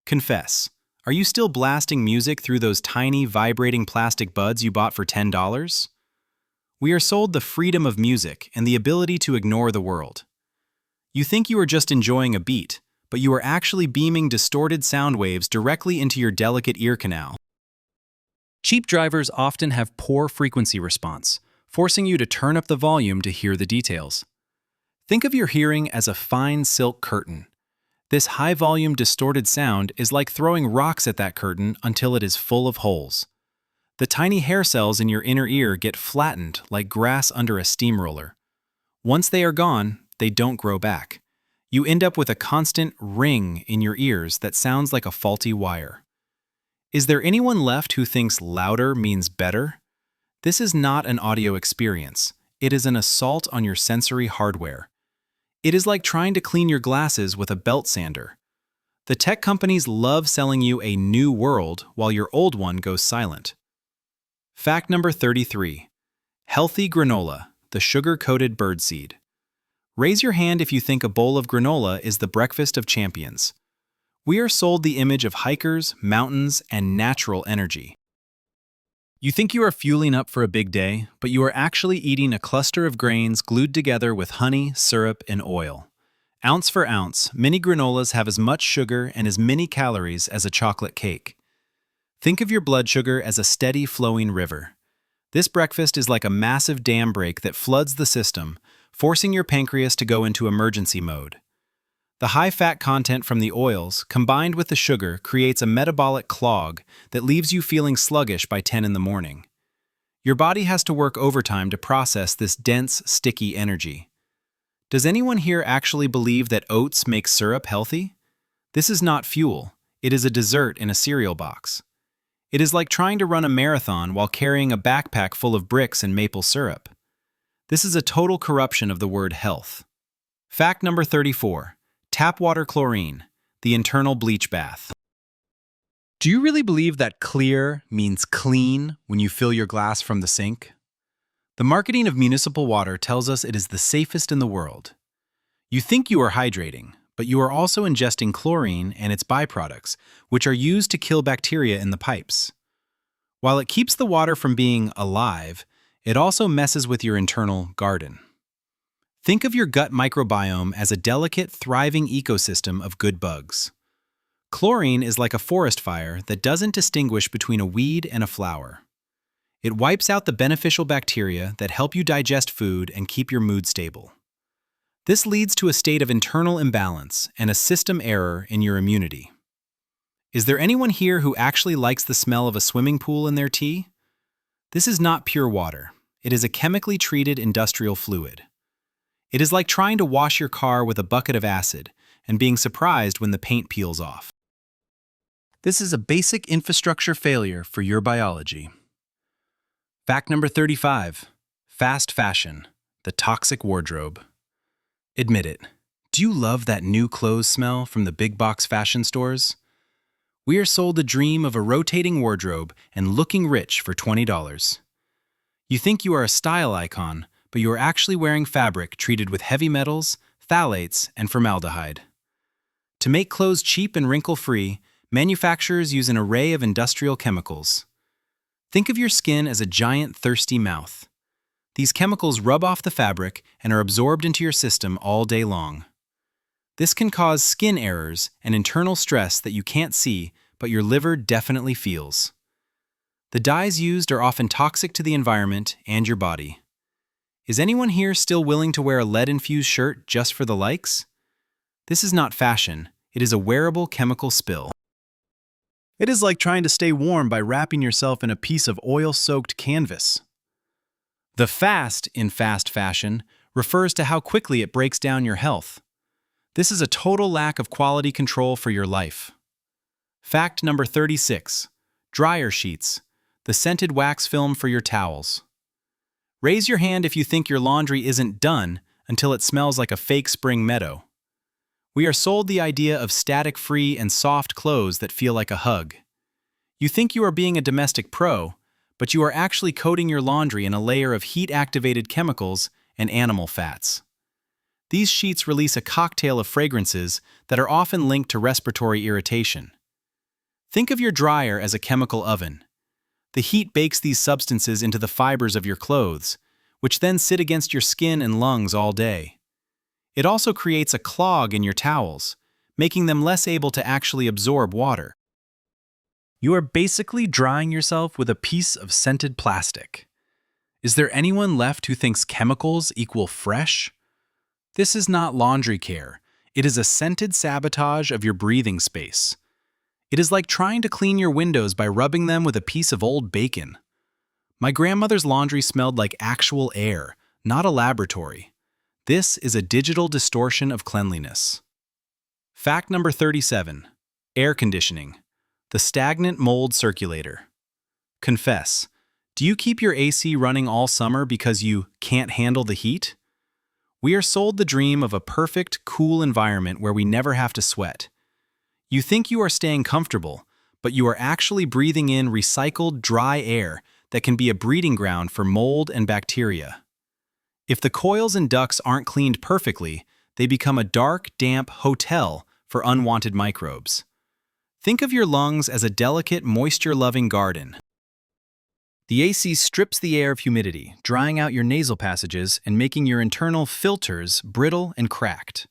Speaker 1: Confess, are you still blasting music through those tiny, vibrating plastic buds you bought for $10? We are sold the freedom of music and the ability to ignore the world. You think you are just enjoying a beat, but you are actually beaming distorted sound waves directly into your delicate ear canal. Cheap drivers often have poor frequency response, forcing you to turn up the volume to hear the details. Think of your hearing as a fine silk curtain. This high-volume distorted sound is like throwing rocks at that curtain until it is full of holes. The tiny hair cells in your inner ear get flattened like grass under a steamroller. Once they are gone, they don't grow back. You end up with a constant ring in your ears that sounds like a faulty wire. Is there anyone left who thinks louder means better? This is not an audio experience. It is an assault on your sensory hardware. It is like trying to clean your glasses with a belt sander. The tech companies love selling you a new world while your old one goes silent. Fact number 33. Healthy granola, the sugar-coated birdseed. Raise your hand if you think a bowl of granola is the breakfast of champions. We are sold the image of hikers, mountains, and natural energy. You think you are fueling up for a big day, but you are actually eating a cluster of grains glued together with honey, syrup, and oil. Ounce for ounce, mini granolas have as much sugar and as many calories as a chocolate cake. Think of your blood sugar as a steady flowing river. This breakfast is like a massive dam break that floods the system, forcing your pancreas to go into emergency mode. The high-fat content from the oils, combined with the sugar, creates a metabolic clog that leaves you feeling sluggish by 10 in the morning. Your body has to work overtime to process this dense, sticky energy. Does anyone here actually believe that oats make syrup healthy? This is not fuel. It is a dessert in a cereal box. It is like trying to run a marathon while carrying a backpack full of bricks and maple syrup. This is a total corruption of the word health. Fact number 34. Tap water chlorine, the internal bleach bath. Do you really believe that clear means clean when you fill your glass from the sink? The marketing of municipal water tells us it is the safest in the world. You think you are hydrating, but you are also ingesting chlorine and its byproducts, which are used to kill bacteria in the pipes. While it keeps the water from being alive, it also messes with your internal garden. Think of your gut microbiome as a delicate, thriving ecosystem of good bugs. Chlorine is like a forest fire that doesn't distinguish between a weed and a flower. It wipes out the beneficial bacteria that help you digest food and keep your mood stable. This leads to a state of internal imbalance and a system error in your immunity. Is there anyone here who actually likes the smell of a swimming pool in their tea? This is not pure water. It is a chemically treated industrial fluid. It is like trying to wash your car with a bucket of acid and being surprised when the paint peels off. This is a basic infrastructure failure for your biology. Fact number 35. Fast fashion, the toxic wardrobe. Admit it. Do you love that new clothes smell from the big box fashion stores? We are sold the dream of a rotating wardrobe and looking rich for $20. You think you are a style icon, but you are actually wearing fabric treated with heavy metals, phthalates, and formaldehyde. To make clothes cheap and wrinkle-free, manufacturers use an array of industrial chemicals. Think of your skin as a giant thirsty mouth. These chemicals rub off the fabric and are absorbed into your system all day long. This can cause skin errors and internal stress that you can't see, but your liver definitely feels. The dyes used are often toxic to the environment and your body. Is anyone here still willing to wear a lead-infused shirt just for the likes? This is not fashion, it is a wearable chemical spill. It is like trying to stay warm by wrapping yourself in a piece of oil-soaked canvas. The fast in fast fashion refers to how quickly it breaks down your health. This is a total lack of quality control for your life. Fact number 36. Dryer sheets, the scented wax film for your towels. Raise your hand if you think your laundry isn't done until it smells like a fake spring meadow. We are sold the idea of static-free and soft clothes that feel like a hug. You think you are being a domestic pro, but you are actually coating your laundry in a layer of heat-activated chemicals and animal fats. These sheets release a cocktail of fragrances that are often linked to respiratory irritation. Think of your dryer as a chemical oven. The heat bakes these substances into the fibers of your clothes, which then sit against your skin and lungs all day. It also creates a clog in your towels, making them less able to actually absorb water. You are basically drying yourself with a piece of scented plastic. Is there anyone left who thinks chemicals equal fresh? This is not laundry care. It is a scented sabotage of your breathing space. It is like trying to clean your windows by rubbing them with a piece of old bacon. My grandmother's laundry smelled like actual air, not a laboratory. This is a digital distortion of cleanliness. Fact number 37. Air conditioning, the stagnant mold circulator. Confess, do you keep your AC running all summer because you can't handle the heat? We are sold the dream of a perfect, cool environment where we never have to sweat. You think you are staying comfortable, but you are actually breathing in recycled, dry air that can be a breeding ground for mold and bacteria. If the coils and ducts aren't cleaned perfectly, they become a dark, damp hotel for unwanted microbes. Think of your lungs as a delicate, moisture-loving garden. The AC strips the air of humidity, drying out your nasal passages and making your internal filters brittle and cracked.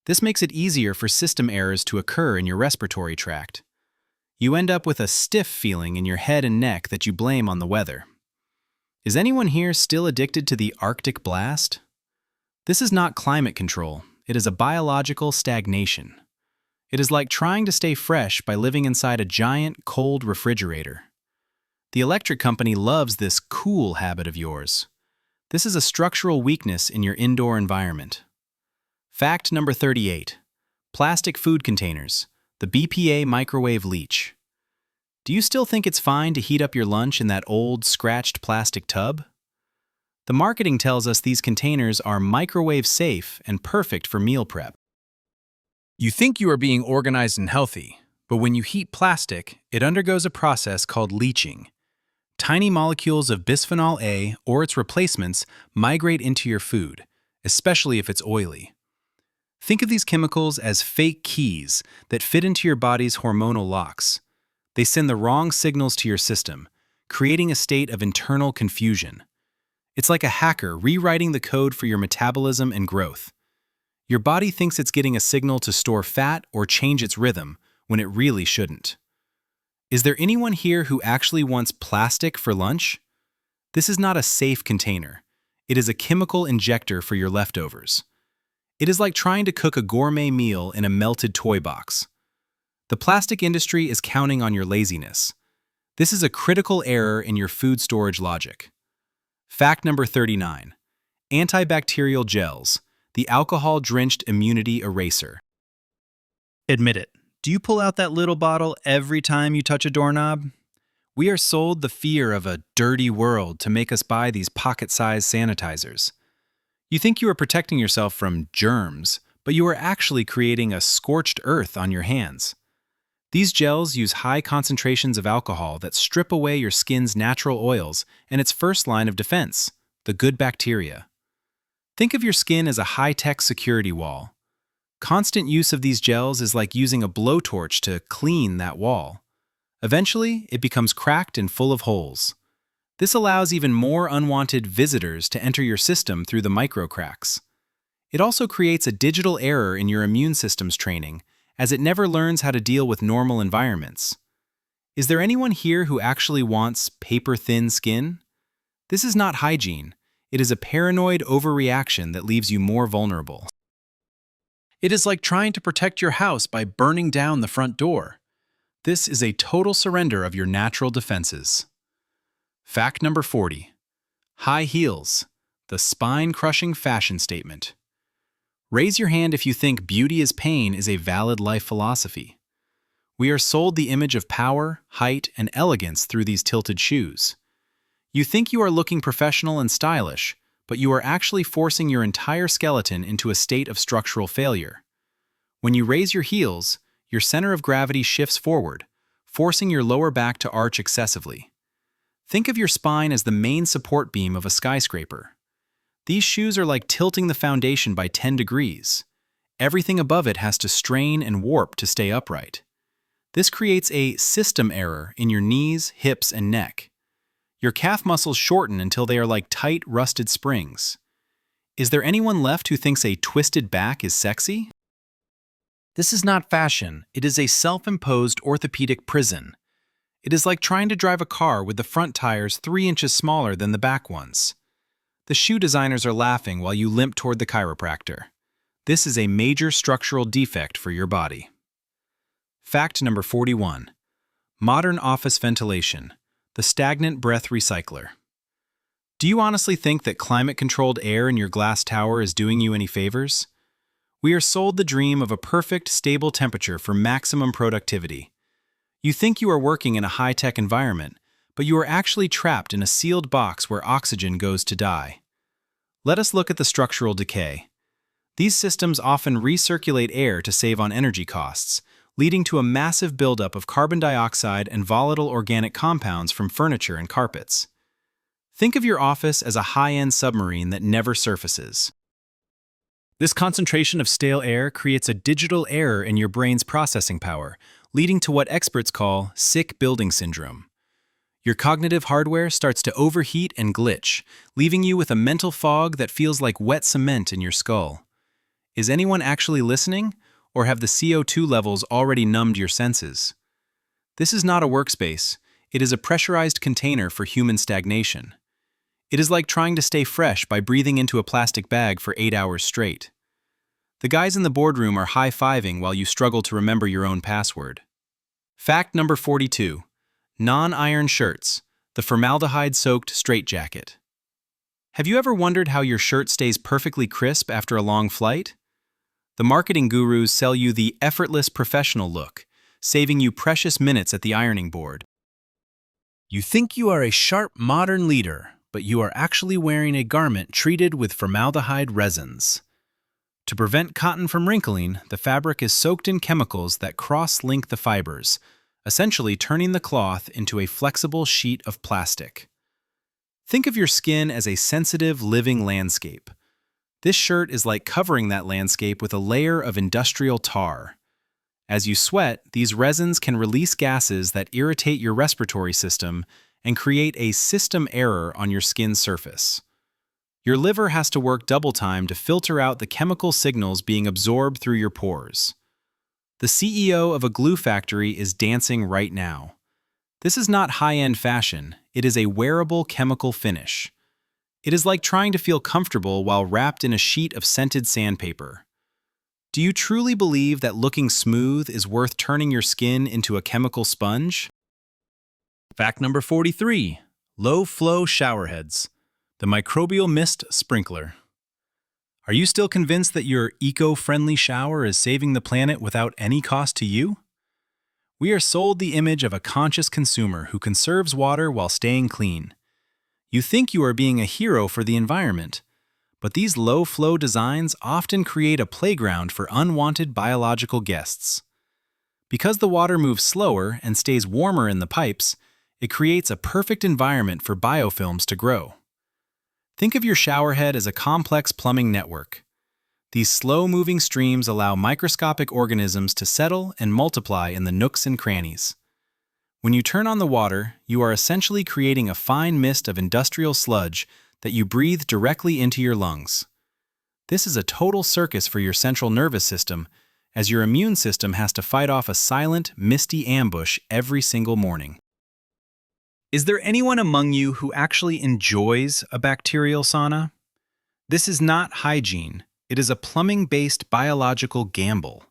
Speaker 1: This makes it easier for system errors to occur in your respiratory tract. You end up with a stiff feeling in your head and neck that you blame on the weather. Is anyone here still addicted to the Arctic blast? This is not climate control, it is a biological stagnation. It is like trying to stay fresh by living inside a giant, cold refrigerator. The electric company loves this cool habit of yours. This is a structural weakness in your indoor environment. Fact number 38. Plastic food containers, the BPA microwave leach. Do you still think it's fine to heat up your lunch in that old, scratched plastic tub? The marketing tells us these containers are microwave safe and perfect for meal prep. You think you are being organized and healthy, but when you heat plastic, it undergoes a process called leaching. Tiny molecules of bisphenol A or its replacements migrate into your food, especially if it's oily. Think of these chemicals as fake keys that fit into your body's hormonal locks. They send the wrong signals to your system, creating a state of internal confusion. It's like a hacker rewriting the code for your metabolism and growth. Your body thinks it's getting a signal to store fat or change its rhythm when it really shouldn't. Is there anyone here who actually wants plastic for lunch? This is not a safe container. It is a chemical injector for your leftovers. It is like trying to cook a gourmet meal in a melted toy box. The plastic industry is counting on your laziness. This is a critical error in your food storage logic. Fact number 39. Antibacterial gels, the alcohol-drenched immunity eraser. Admit it. Do you pull out that little bottle every time you touch a doorknob? We are sold the fear of a dirty world to make us buy these pocket-sized sanitizers. You think you are protecting yourself from germs, but you are actually creating a scorched earth on your hands. These gels use high concentrations of alcohol that strip away your skin's natural oils and its first line of defense, the good bacteria. Think of your skin as a high-tech security wall. Constant use of these gels is like using a blowtorch to clean that wall. Eventually, it becomes cracked and full of holes. This allows even more unwanted visitors to enter your system through the microcracks. It also creates a digital error in your immune system's training, as it never learns how to deal with normal environments. Is there anyone here who actually wants paper-thin skin? This is not hygiene. It is a paranoid overreaction that leaves you more vulnerable. It is like trying to protect your house by burning down the front door. This is a total surrender of your natural defenses. Fact number 40. High heels, the spine-crushing fashion statement. Raise your hand if you think beauty is pain is a valid life philosophy. We are sold the image of power, height, and elegance through these tilted shoes. You think you are looking professional and stylish, but you are actually forcing your entire skeleton into a state of structural failure. When you raise your heels, your center of gravity shifts forward, forcing your lower back to arch excessively. Think of your spine as the main support beam of a skyscraper. These shoes are like tilting the foundation by 10 degrees. Everything above it has to strain and warp to stay upright. This creates a system error in your knees, hips, and neck. Your calf muscles shorten until they are like tight, rusted springs. Is there anyone left who thinks a twisted back is sexy? This is not fashion. It is a self-imposed orthopedic prison. It is like trying to drive a car with the front tires 3 inches smaller than the back ones. The shoe designers are laughing while you limp toward the chiropractor. This is a major structural defect for your body. Fact number 41. Modern office ventilation, the stagnant breath recycler. Do you honestly think that climate-controlled air in your glass tower is doing you any favors? We are sold the dream of a perfect, stable temperature for maximum productivity. You think you are working in a high-tech environment, but you are actually trapped in a sealed box where oxygen goes to die. Let us look at the structural decay. These systems often recirculate air to save on energy costs, leading to a massive buildup of carbon dioxide and volatile organic compounds from furniture and carpets. Think of your office as a high-end submarine that never surfaces. This concentration of stale air creates a digital error in your brain's processing power, leading to what experts call sick building syndrome. Your cognitive hardware starts to overheat and glitch, leaving you with a mental fog that feels like wet cement in your skull. Is anyone actually listening, or have the CO2 levels already numbed your senses? This is not a workspace. It is a pressurized container for human stagnation. It is like trying to stay fresh by breathing into a plastic bag for 8 hours straight. The guys in the boardroom are high-fiving while you struggle to remember your own password. Fact number 42. Non-iron shirts, the formaldehyde-soaked straitjacket. Have you ever wondered how your shirt stays perfectly crisp after a long flight? The marketing gurus sell you the effortless professional look, saving you precious minutes at the ironing board. You think you are a sharp, modern leader, but you are actually wearing a garment treated with formaldehyde resins. To prevent cotton from wrinkling, the fabric is soaked in chemicals that cross-link the fibers, essentially turning the cloth into a flexible sheet of plastic. Think of your skin as a sensitive, living landscape. This shirt is like covering that landscape with a layer of industrial tar. As you sweat, these resins can release gases that irritate your respiratory system and create a system error on your skin's surface. Your liver has to work double time to filter out the chemical signals being absorbed through your pores. The CEO of a glue factory is dancing right now. This is not high-end fashion, it is a wearable chemical finish. It is like trying to feel comfortable while wrapped in a sheet of scented sandpaper. Do you truly believe that looking smooth is worth turning your skin into a chemical sponge? Fact number 43. Low-flow showerheads, the microbial mist sprinkler. Are you still convinced that your eco-friendly shower is saving the planet without any cost to you? We are sold the image of a conscious consumer who conserves water while staying clean. You think you are being a hero for the environment, But these low-flow designs often create a playground for unwanted biological guests. Because the water moves slower and stays warmer in the pipes, it creates a perfect environment for biofilms to grow. Think of your showerhead as a complex plumbing network. These slow-moving streams allow microscopic organisms to settle and multiply in the nooks and crannies. When you turn on the water, you are essentially creating a fine mist of industrial sludge that you breathe directly into your lungs. This is a total circus for your central nervous system, as your immune system has to fight off a silent, misty ambush every single morning. Is there anyone among you who actually enjoys a bacterial sauna? This is not hygiene. It is a plumbing-based biological gamble.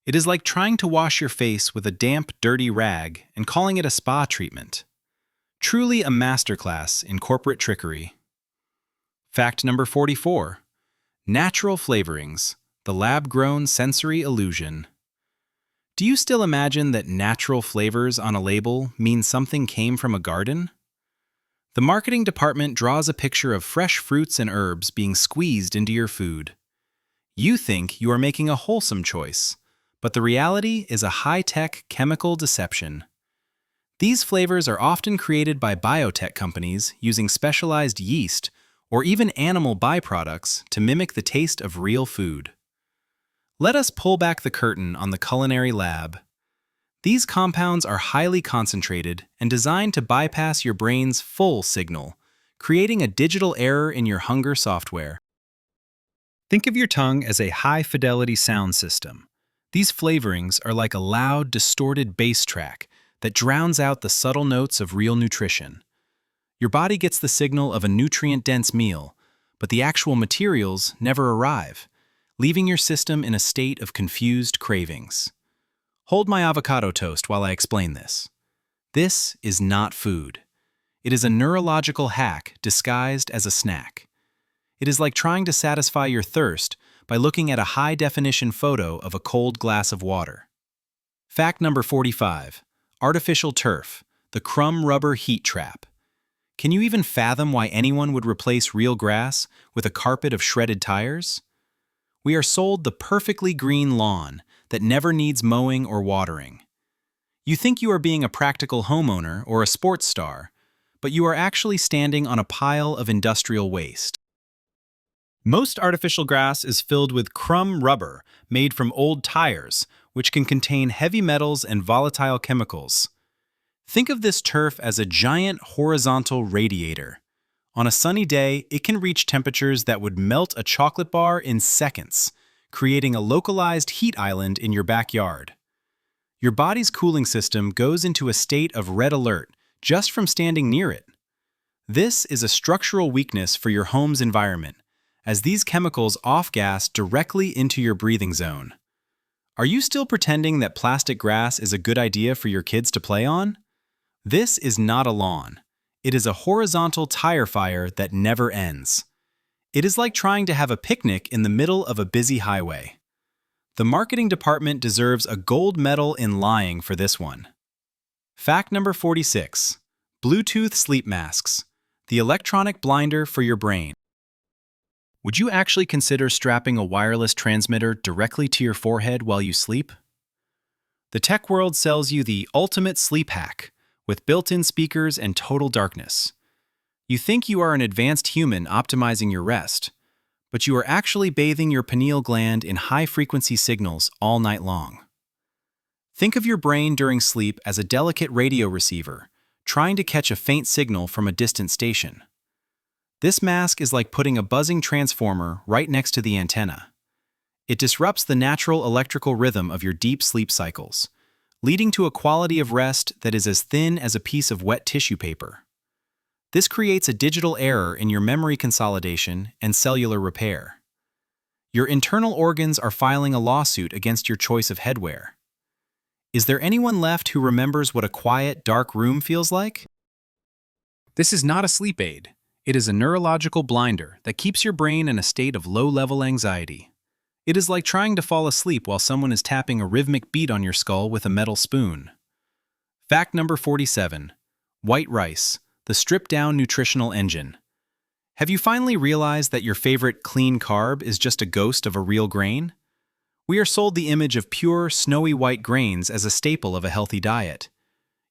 Speaker 1: It is like trying to wash your face with a damp, dirty rag and calling it a spa treatment. Truly a masterclass in corporate trickery. Fact number 44. Natural flavorings, the lab-grown sensory illusion. Do you still imagine that natural flavors on a label mean something came from a garden? The marketing department draws a picture of fresh fruits and herbs being squeezed into your food. You think you are making a wholesome choice, but the reality is a high-tech chemical deception. These flavors are often created by biotech companies using specialized yeast or even animal byproducts to mimic the taste of real food. Let us pull back the curtain on the culinary lab. These compounds are highly concentrated and designed to bypass your brain's full signal, creating a digital error in your hunger software. Think of your tongue as a high-fidelity sound system. These flavorings are like a loud, distorted bass track that drowns out the subtle notes of real nutrition. Your body gets the signal of a nutrient-dense meal, but the actual materials never arrive, leaving your system in a state of confused cravings. Hold my avocado toast while I explain this. This is not food. It is a neurological hack disguised as a snack. It is like trying to satisfy your thirst by looking at a high-definition photo of a cold glass of water. Fact number 45. Artificial turf, the crumb rubber heat trap. Can you even fathom why anyone would replace real grass with a carpet of shredded tires? We are sold the perfectly green lawn that never needs mowing or watering. You think you are being a practical homeowner or a sports star, but you are actually standing on a pile of industrial waste. Most artificial grass is filled with crumb rubber made from old tires, which can contain heavy metals and volatile chemicals. Think of this turf as a giant horizontal radiator. On a sunny day, it can reach temperatures that would melt a chocolate bar in seconds, creating a localized heat island in your backyard. Your body's cooling system goes into a state of red alert just from standing near it. This is a structural weakness for your home's environment, as these chemicals off-gas directly into your breathing zone. Are you still pretending that plastic grass is a good idea for your kids to play on? This is not a lawn. It is a horizontal tire fire that never ends. It is like trying to have a picnic in the middle of a busy highway. The marketing department deserves a gold medal in lying for this one. Fact number 46. Bluetooth sleep masks, the electronic blinder for your brain. Would you actually consider strapping a wireless transmitter directly to your forehead while you sleep? The tech world sells you the ultimate sleep hack, with built-in speakers and total darkness. You think you are an advanced human optimizing your rest, but you are actually bathing your pineal gland in high-frequency signals all night long. Think of your brain during sleep as a delicate radio receiver, trying to catch a faint signal from a distant station. This mask is like putting a buzzing transformer right next to the antenna. It disrupts the natural electrical rhythm of your deep sleep cycles, leading to a quality of rest that is as thin as a piece of wet tissue paper. This creates a digital error in your memory consolidation and cellular repair. Your internal organs are filing a lawsuit against your choice of headwear. Is there anyone left who remembers what a quiet, dark room feels like? This is not a sleep aid. It is a neurological blinder that keeps your brain in a state of low-level anxiety. It is like trying to fall asleep while someone is tapping a rhythmic beat on your skull with a metal spoon. Fact number 47. White rice, the stripped-down nutritional engine. Have you finally realized that your favorite clean carb is just a ghost of a real grain? We are sold the image of pure, snowy white grains as a staple of a healthy diet.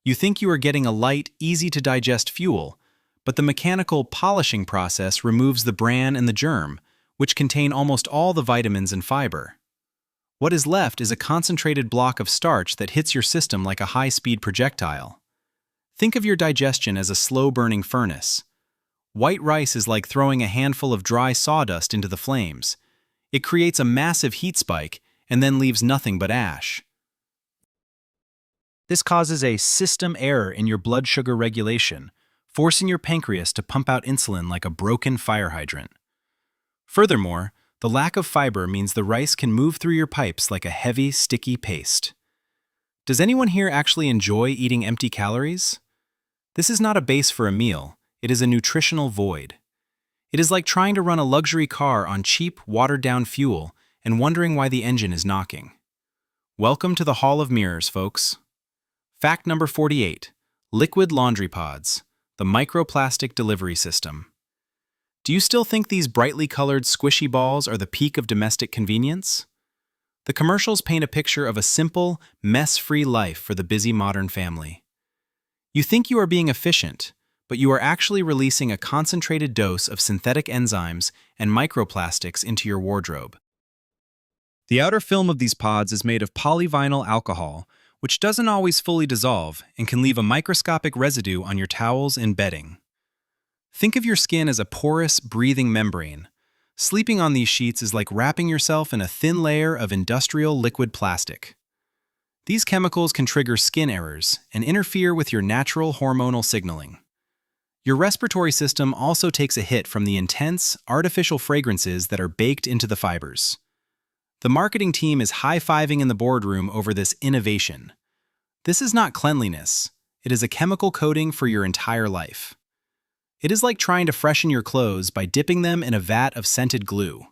Speaker 1: You think you are getting a light, easy-to-digest fuel, but the mechanical polishing process removes the bran and the germ, which contain almost all the vitamins and fiber. What is left is a concentrated block of starch that hits your system like a high-speed projectile. Think of your digestion as a slow-burning furnace. White rice is like throwing a handful of dry sawdust into the flames. It creates a massive heat spike and then leaves nothing but ash. This causes a system error in your blood sugar regulation, forcing your pancreas to pump out insulin like a broken fire hydrant. Furthermore, the lack of fiber means the rice can move through your pipes like a heavy, sticky paste. Does anyone here actually enjoy eating empty calories? This is not a base for a meal, it is a nutritional void. It is like trying to run a luxury car on cheap, watered-down fuel and wondering why the engine is knocking. Welcome to the Hall of Mirrors, folks. Fact number 48. Liquid laundry pods, the microplastic delivery system. Do you still think these brightly colored squishy balls are the peak of domestic convenience? The commercials paint a picture of a simple, mess-free life for the busy modern family. You think you are being efficient, but you are actually releasing a concentrated dose of synthetic enzymes and microplastics into your wardrobe. The outer film of these pods is made of polyvinyl alcohol, which doesn't always fully dissolve and can leave a microscopic residue on your towels and bedding. Think of your skin as a porous, breathing membrane. Sleeping on these sheets is like wrapping yourself in a thin layer of industrial liquid plastic. These chemicals can trigger skin errors and interfere with your natural hormonal signaling. Your respiratory system also takes a hit from the intense, artificial fragrances that are baked into the fibers. The marketing team is high-fiving in the boardroom over this innovation. This is not cleanliness. It is a chemical coating for your entire life. It is like trying to freshen your clothes by dipping them in a vat of scented glue.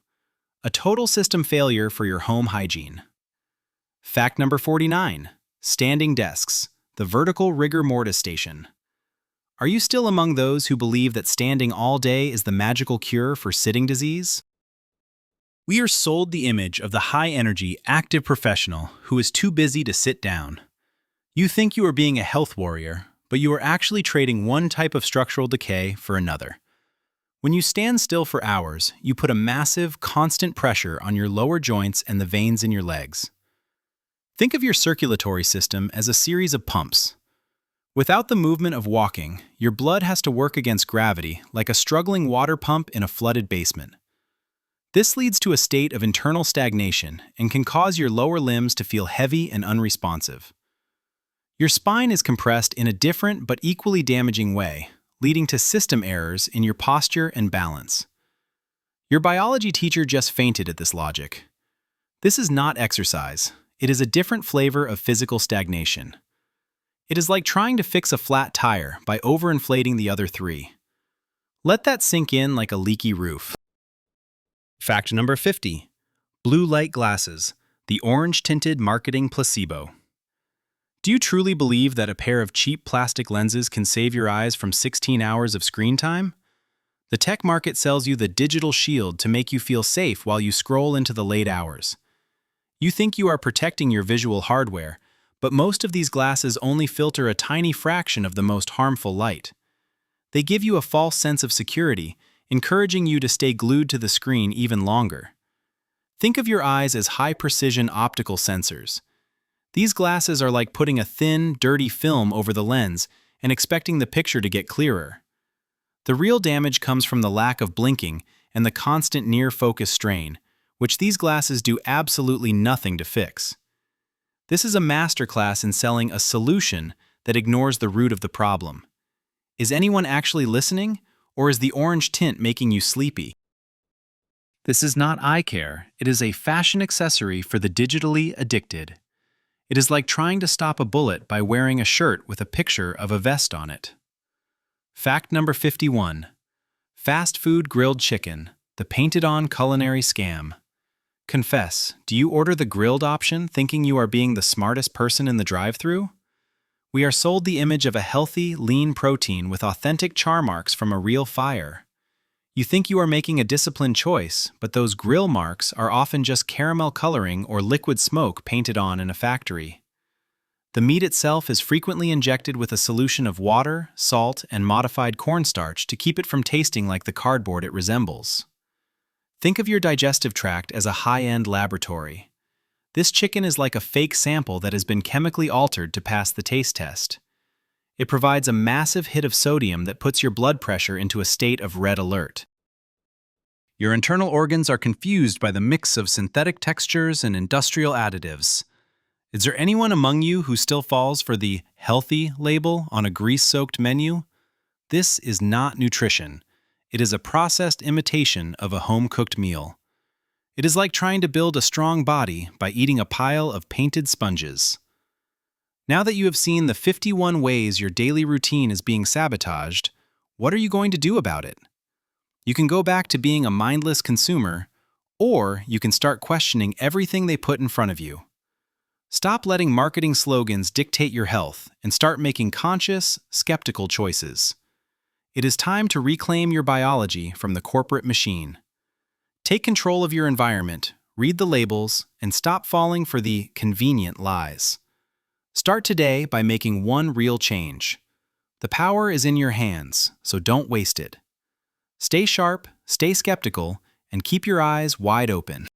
Speaker 1: A total system failure for your home hygiene. Fact number 49. Standing desks, the vertical rigor mortis station. Are you still among those who believe that standing all day is the magical cure for sitting disease? We are sold the image of the high-energy, active professional who is too busy to sit down. You think you are being a health warrior, but you are actually trading one type of structural decay for another. When you stand still for hours, you put a massive, constant pressure on your lower joints and the veins in your legs. Think of your circulatory system as a series of pumps. Without the movement of walking, your blood has to work against gravity like a struggling water pump in a flooded basement. This leads to a state of internal stagnation and can cause your lower limbs to feel heavy and unresponsive. Your spine is compressed in a different but equally damaging way, leading to system errors in your posture and balance. Your biology teacher just fainted at this logic. This is not exercise. It is a different flavor of physical stagnation. It is like trying to fix a flat tire by overinflating the other three. Let that sink in like a leaky roof. Fact number 50. Blue light glasses, the orange-tinted marketing placebo. Do you truly believe that a pair of cheap plastic lenses can save your eyes from 16 hours of screen time? The tech market sells you the digital shield to make you feel safe while you scroll into the late hours. You think you are protecting your visual hardware, but most of these glasses only filter a tiny fraction of the most harmful light. They give you a false sense of security, encouraging you to stay glued to the screen even longer. Think of your eyes as high-precision optical sensors. These glasses are like putting a thin, dirty film over the lens and expecting the picture to get clearer. The real damage comes from the lack of blinking and the constant near-focus strain, which these glasses do absolutely nothing to fix. This is a masterclass in selling a solution that ignores the root of the problem. Is anyone actually listening, or is the orange tint making you sleepy? This is not eye care, it is a fashion accessory for the digitally addicted. It is like trying to stop a bullet by wearing a shirt with a picture of a vest on it. Fact number 51. Fast food grilled chicken, the painted-on culinary scam. Confess, do you order the grilled option thinking you are being the smartest person in the drive-thru? We are sold the image of a healthy, lean protein with authentic char marks from a real fire. You think you are making a disciplined choice, but those grill marks are often just caramel coloring or liquid smoke painted on in a factory. The meat itself is frequently injected with a solution of water, salt, and modified cornstarch to keep it from tasting like the cardboard it resembles. Think of your digestive tract as a high-end laboratory. This chicken is like a fake sample that has been chemically altered to pass the taste test. It provides a massive hit of sodium that puts your blood pressure into a state of red alert. Your internal organs are confused by the mix of synthetic textures and industrial additives. Is there anyone among you who still falls for the healthy label on a grease-soaked menu? This is not nutrition. It is a processed imitation of a home-cooked meal. It is like trying to build a strong body by eating a pile of painted sponges. Now that you have seen the 51 ways your daily routine is being sabotaged, what are you going to do about it? You can go back to being a mindless consumer, or you can start questioning everything they put in front of you. Stop letting marketing slogans dictate your health and start making conscious, skeptical choices. It is time to reclaim your biology from the corporate machine. Take control of your environment, read the labels, and stop falling for the convenient lies. Start today by making one real change. The power is in your hands, so don't waste it. Stay sharp, stay skeptical, and keep your eyes wide open.